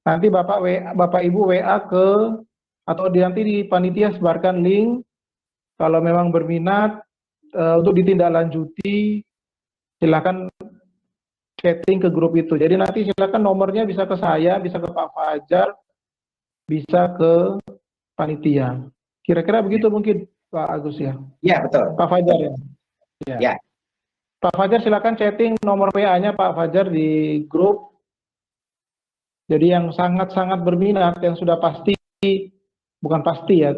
Nanti Bapak Ibu WA ke atau nanti di panitia sebarkan link kalau memang berminat untuk ditindaklanjuti, silakan chatting ke grup itu. Jadi nanti silakan nomornya bisa ke saya, bisa ke Pak Fajar, bisa ke panitia. Kira-kira begitu mungkin Pak Agus ya? Ya, betul. Pak Fajar ya? Ya. Pak Fajar silakan chatting nomor WA-nya Pak Fajar di grup. Jadi yang sangat-sangat berminat, yang sudah pasti, bukan pasti ya,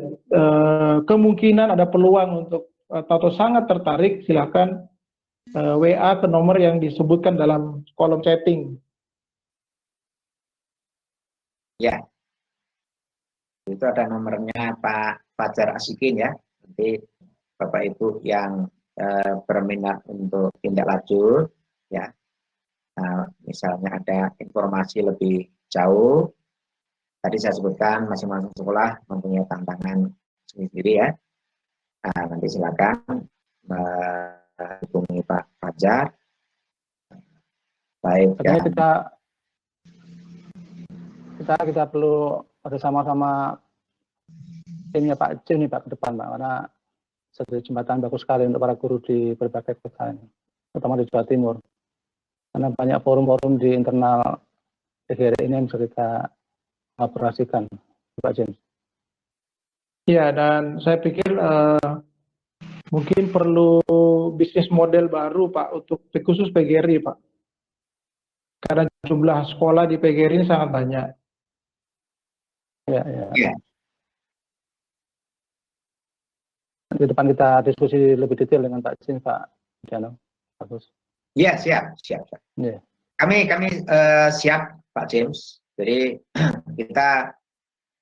kemungkinan ada peluang untuk atau sangat tertarik, silakan WA ke nomor yang disebutkan dalam kolom chatting. Ya. Itu ada nomornya Pak Fajar Asikin ya. Nanti Bapak Ibu yang berminat untuk tindak lanjut ya. Misalnya ada informasi lebih jauh, tadi saya sebutkan masing-masing sekolah mempunyai tantangan sendiri ya. Nah, nanti silakan hubungi Pak Fajar. Baik. Kita perlu ada sama-sama timnya Pak Jim nih Pak ke depan Pak, karena satu jembatan bagus sekali untuk para guru di berbagai kota ini, terutama di Jawa Timur. Karena banyak forum-forum di internal PGRI ini yang bisa kita operasikan, Pak James. Ya, dan saya pikir mungkin perlu bisnis model baru Pak untuk khusus PGRI Pak. Karena jumlah sekolah di PGRI ini sangat banyak. Ya. Ya. Di depan kita diskusi lebih detail dengan Pak Jim, Pak Diano. Bagus. Iya, siap. Yeah. Kami siap Pak James. Jadi kita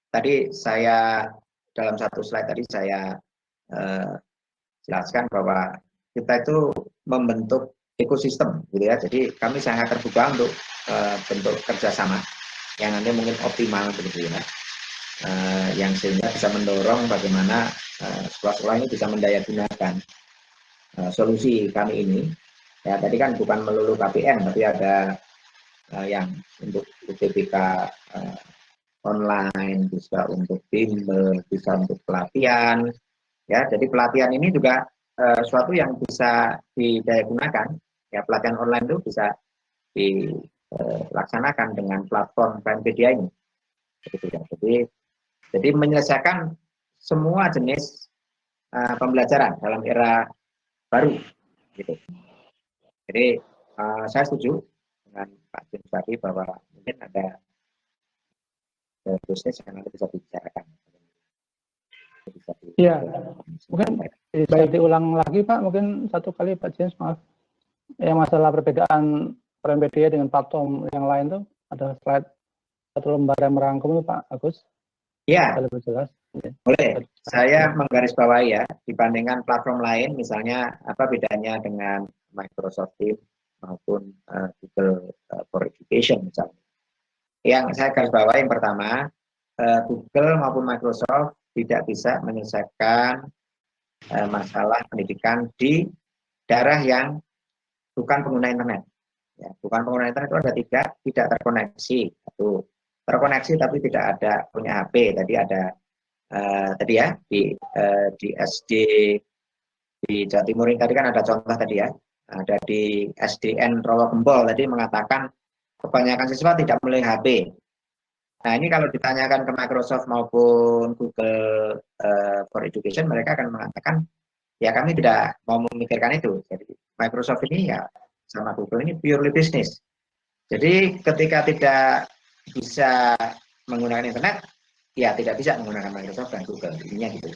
tadi saya dalam satu slide tadi saya jelaskan bahwa kita itu membentuk ekosistem gitu ya. Jadi kami sangat terbuka untuk bentuk kerjasama yang nanti mungkin optimal begitu ya. Yang sehingga bisa mendorong bagaimana sekolah-sekolah ini bisa mendayagunakan solusi kami ini. Ya, tadi kan bukan melulu KPM, tapi ada yang untuk UTBK online, bisa untuk bimbel, bisa untuk pelatihan. Ya, jadi pelatihan ini juga suatu yang bisa didayagunakan. Ya, pelatihan online itu bisa dilaksanakan dengan platform Transmedia ini. Jadi menyelesaikan semua jenis pembelajaran dalam era baru. Gitu. Jadi saya setuju dengan Pak James tadi bahwa mungkin ada bisnis yang nanti bisa dibicarakan. Iya. Mungkin bisa diulang lagi Pak, mungkin satu kali Pak James, maaf. Yang masalah perbedaan ProMPDA dengan platform yang lain tuh ada slide satu lembar yang merangkum itu Pak Agus. Ya, Lebih jelas. boleh. Saya menggarisbawahi ya, dibandingkan platform lain, misalnya apa bedanya dengan Microsoft Teams maupun Google for Education misalnya. Yang saya garisbawahi yang pertama, Google maupun Microsoft tidak bisa menyelesaikan masalah pendidikan di daerah yang bukan pengguna internet. Ya, bukan pengguna internet itu ada tiga, tidak terkoneksi. Satu, terkoneksi tapi tidak ada punya HP. Tadi ada tadi ya di SD di Jawa Timur ini tadi kan ada contoh tadi ya. Ada di SDN Rawa Gembol tadi mengatakan kebanyakan siswa tidak memiliki HP. Nah ini kalau ditanyakan ke Microsoft maupun Google for Education, mereka akan mengatakan ya kami tidak mau memikirkan itu. Jadi Microsoft ini ya sama Google ini purely business. Jadi ketika tidak bisa menggunakan internet, ya tidak bisa menggunakan Microsoft dan Google. Intinya gitu.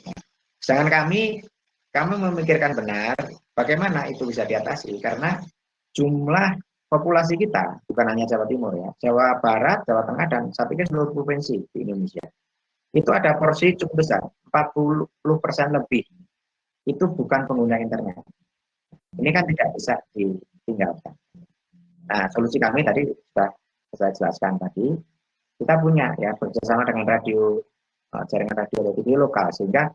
Sedangkan kami memikirkan benar bagaimana itu bisa diatasi karena jumlah populasi kita bukan hanya Jawa Timur ya, Jawa Barat, Jawa Tengah dan saya pikir seluruh provinsi di Indonesia. Itu ada porsi cukup besar, 40% lebih. Itu bukan pengguna internet. Ini kan tidak bisa ditinggalkan. Nah, solusi kami tadi sudah saya jelaskan tadi. Kita punya ya bekerjasama dengan radio, jaringan radio dan TV lokal sehingga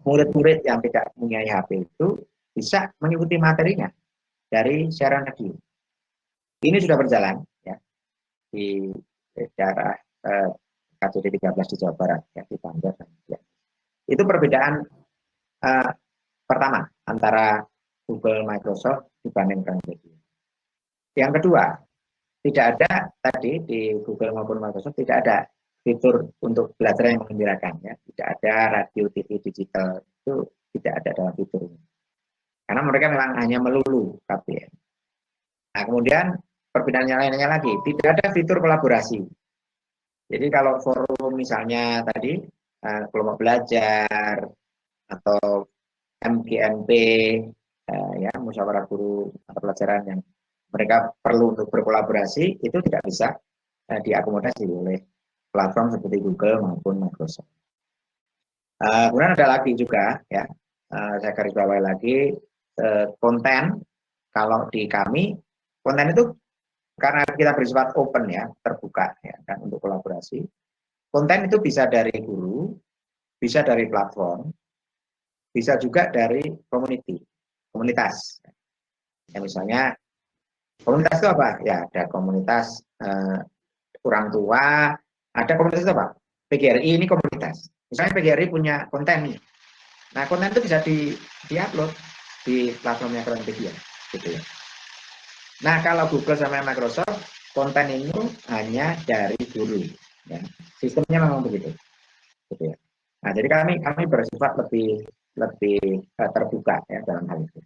murid-murid yang tidak punya HP itu bisa mengikuti materinya dari siaran radio. Ini sudah berjalan ya di daerah KJD 13 di Jawa Barat ya di Banjar ya. Itu perbedaan pertama antara Google Microsoft dibandingkan media. Yang kedua, tidak ada tadi di Google maupun Microsoft tidak ada fitur untuk belajar yang menggembirakan ya. Tidak ada radio TV digital itu tidak ada dalam fiturnya. Karena mereka memang hanya melulu KPN. Nah, kemudian perbedaan yang lainnya lagi, tidak ada fitur kolaborasi. Jadi kalau forum misalnya tadi kelompok belajar atau MGMP ya musyawarah guru atau pelajaran yang mereka perlu untuk berkolaborasi itu tidak bisa diakomodasi oleh platform seperti Google maupun Microsoft. Kemudian ada lagi juga ya saya garis bawahi lagi konten. Kalau di kami konten itu karena kita bersifat open ya, terbuka ya kan untuk kolaborasi. Konten itu bisa dari guru, bisa dari platform, bisa juga dari komunitas. Ya, misalnya komunitas itu apa? Ya ada komunitas orang tua, ada komunitas itu apa? PGRI ini komunitas. Misalnya PGRI punya konten nih. Nah konten itu bisa di-upload di platformnya Kronopedia, gitu ya. Nah, kalau Google sama Microsoft, konten ini hanya dari guru. Ya. Sistemnya memang begitu. Gitu ya. Nah, jadi kami bersifat lebih terbuka ya dalam hal itu.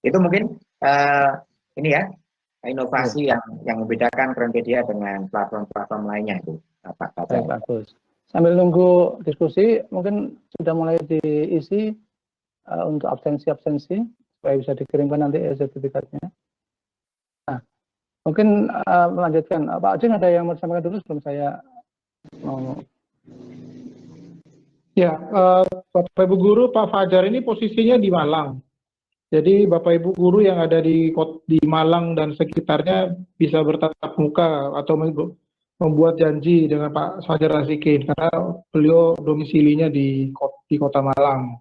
Itu mungkin ini ya inovasi yang membedakan Kronopedia dengan platform-platform lainnya itu. Pak bagus. Sambil nunggu diskusi, mungkin sudah mulai diisi untuk absensi supaya bisa dikirimkan nanti sertifikatnya. Mungkin melanjutkan, Pak Ajeng ada yang mau disampaikan dulu sebelum saya mau. Ya, Bapak Ibu Guru, Pak Fajar ini posisinya di Malang. Jadi Bapak Ibu Guru yang ada di Malang dan sekitarnya bisa bertatap muka atau membuat janji dengan Pak Fajar Razikin karena beliau domisilinya di Kota Malang.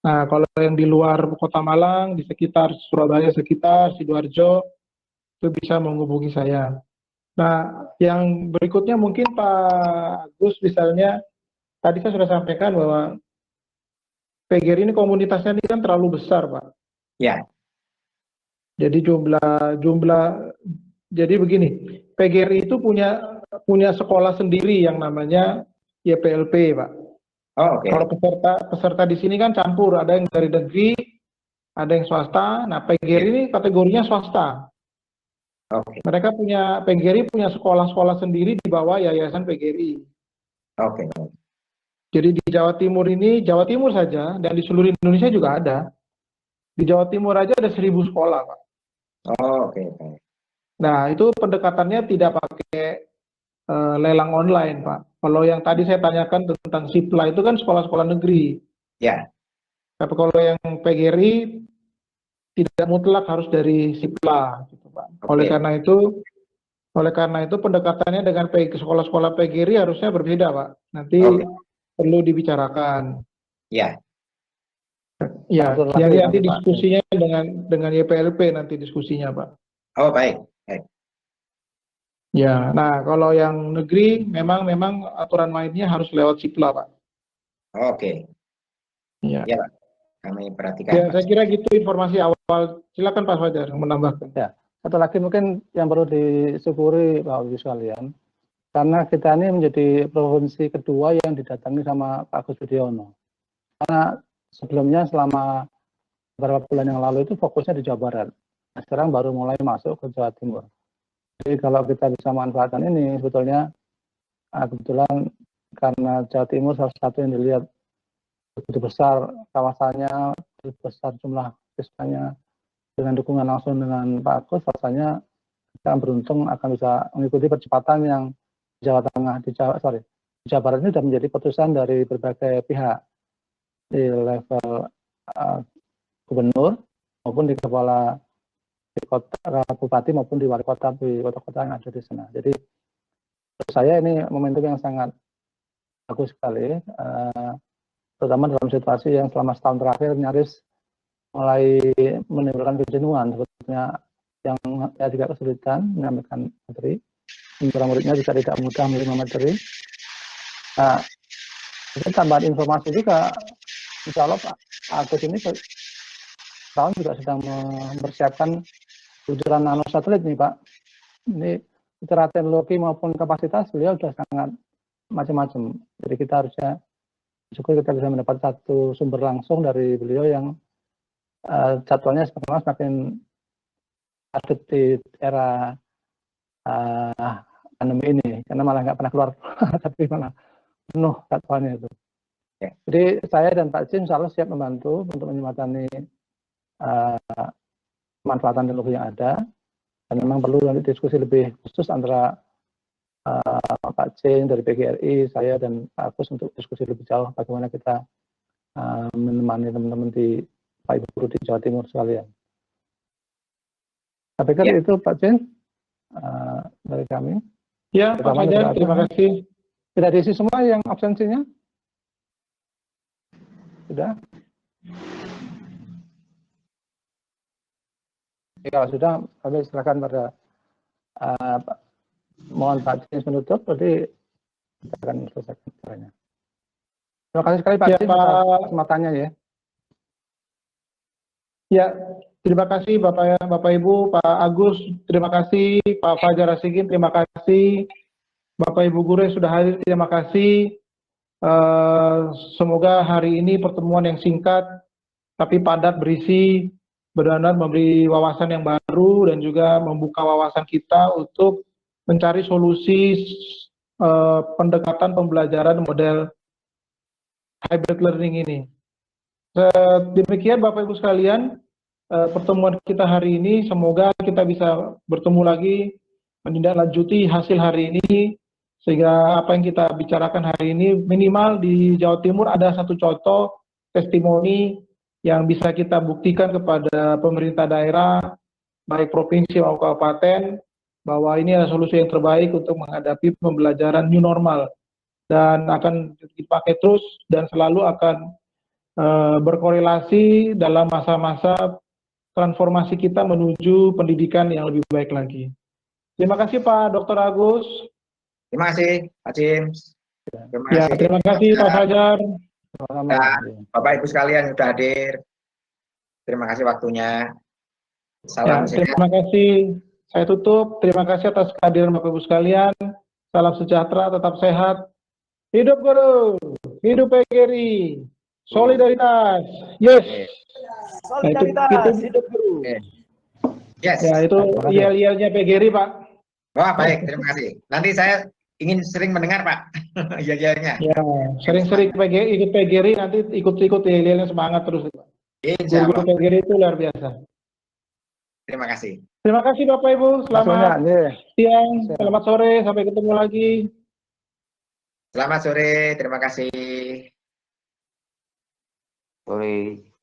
Nah, kalau yang di luar Kota Malang, di sekitar Surabaya sekitar, Sidoarjo, itu bisa menghubungi saya. Nah, yang berikutnya mungkin Pak Agus misalnya, tadi saya sudah sampaikan bahwa PGRI ini komunitasnya ini kan terlalu besar, Pak. Ya. Jadi jadi begini, PGRI itu punya sekolah sendiri yang namanya YPLP, Pak. Oh, oke. Kalau peserta di sini kan campur, ada yang dari negeri, ada yang swasta. Nah, PGRI ini kategorinya swasta. Oke. Mereka PGRI punya sekolah-sekolah sendiri di bawah Yayasan PGRI. Oke. Jadi di Jawa Timur ini, Jawa Timur saja, dan di seluruh Indonesia juga ada. Di Jawa Timur aja ada 1.000 sekolah, Pak. Oh, oke. Nah, itu pendekatannya tidak pakai lelang online, Pak. Kalau yang tadi saya tanyakan tentang SIPLA itu kan sekolah-sekolah negeri. Ya. Tapi kalau yang PGRI tidak mutlak harus dari SIPLA, gitu, Pak. Oleh karena itu pendekatannya dengan sekolah-sekolah PGRI harusnya berbeda, Pak. Nanti perlu dibicarakan. Ya. Ya, jadi nanti diskusinya dengan YPLP nanti diskusinya, Pak. Oh, baik. Ya, nah kalau yang negeri memang aturan mainnya harus lewat SIPLA, Pak. Oke. Ya. Ya, Pak. Kami perhatikan. Ya, saya kira gitu informasi awal. Silakan Pak Fajar menambahkan. Ya, satu lagi mungkin yang perlu disyukuri Bapak Ibu sekalian, karena kita ini menjadi provinsi kedua yang didatangi sama Pak Agus Budiono. Karena sebelumnya selama beberapa bulan yang lalu itu fokusnya di Jawa Barat. Nah, sekarang baru mulai masuk ke Jawa Timur. Jadi kalau kita bisa manfaatkan ini, sebetulnya kebetulan karena Jawa Timur salah satu yang dilihat begitu besar kawasannya, begitu besar jumlah siswanya, dengan dukungan langsung dengan Pak Agus, rasanya kita beruntung akan bisa mengikuti percepatan yang di Jawa Tengah, di Jawa Barat ini sudah menjadi putusan dari berbagai pihak di level gubernur maupun di kepala di kota bupati maupun di wali kota di kota-kota yang ada di sana. Jadi menurut saya ini momentum yang sangat bagus sekali, terutama dalam situasi yang selama setahun terakhir nyaris mulai menimbulkan kejenuhan, sebetulnya yang ya juga kesulitan menyampaikan materi, murid-muridnya juga tidak mudah menerima materi. Nah, itu tambahan informasi juga, insya Allah Pak Agus ini tahun juga sedang mempersiapkan peluncuran nanosatelit nih Pak. Ini secara teknologi maupun kapasitas beliau sudah sangat macam-macam. Jadi kita harusnya syukur kita bisa mendapat satu sumber langsung dari beliau yang jadwalnya semakin padat di era pandemi ini, karena malah nggak pernah keluar, tapi malah penuh jadwalnya itu. Jadi saya dan Pak Jim selalu siap membantu untuk menyematani manfaatan teknologi yang ada, dan memang perlu nanti diskusi lebih khusus antara Pak Jim dari PGRI, saya dan Pak Agus untuk diskusi lebih jauh bagaimana kita menemani teman-teman di Pak Ibu Guru di Jawa Timur sekalian. Saya pikir itu Pak Jim dari kami. Ya, Pak Fajar, terima kasih. Sudah diisi semua yang absensinya? Sudah? Kalau sudah, kami silakan pada mohon Pak Jins menutup, berarti kita akan selesaikan caranya. Terima kasih sekali Pak Jins atas kesempatannya ya. Ya, terima kasih Bapak Ibu, Pak Agus, terima kasih Pak Fajar Asigin, terima kasih Bapak Ibu guru yang sudah hadir, terima kasih. Semoga hari ini pertemuan yang singkat tapi padat berisi, benar-benar memberi wawasan yang baru dan juga membuka wawasan kita untuk mencari solusi pendekatan pembelajaran model hybrid learning ini. Demikian Bapak Ibu sekalian, pertemuan kita hari ini, semoga kita bisa bertemu lagi, menindaklanjuti hasil hari ini, sehingga apa yang kita bicarakan hari ini minimal di Jawa Timur ada satu contoh testimoni yang bisa kita buktikan kepada pemerintah daerah, baik provinsi maupun kabupaten, bahwa ini adalah solusi yang terbaik untuk menghadapi pembelajaran new normal, dan akan dipakai terus dan selalu akan berkorelasi dalam masa-masa transformasi kita menuju pendidikan yang lebih baik lagi. Terima kasih Pak Dr. Agus. Terima kasih Pak James. Terima kasih Pak Fajar. Bapak Ibu sekalian sudah hadir. Terima kasih waktunya. Salam sehat. Terima kasih. Saya tutup. Terima kasih atas kehadiran Bapak Ibu sekalian. Salam sejahtera, tetap sehat. Hidup guru, hidup PGRI, solidaritas. Yes. Solidaritas, hidup guru. Yes. Ya, itu IL-IL-nya PGRI, Pak. Wah, baik. Terima kasih. Nanti saya ingin sering mendengar Pak. Ya. Ya, sering-sering ikut PGRI, nanti ikut-ikut ya, semangat terus. Insya Guru-guru Allah. PGRI itu luar biasa. Terima kasih. Terima kasih Bapak Ibu, selamat Maksudnya, siang, selamat sore, sampai ketemu lagi. Selamat sore, terima kasih. Sore.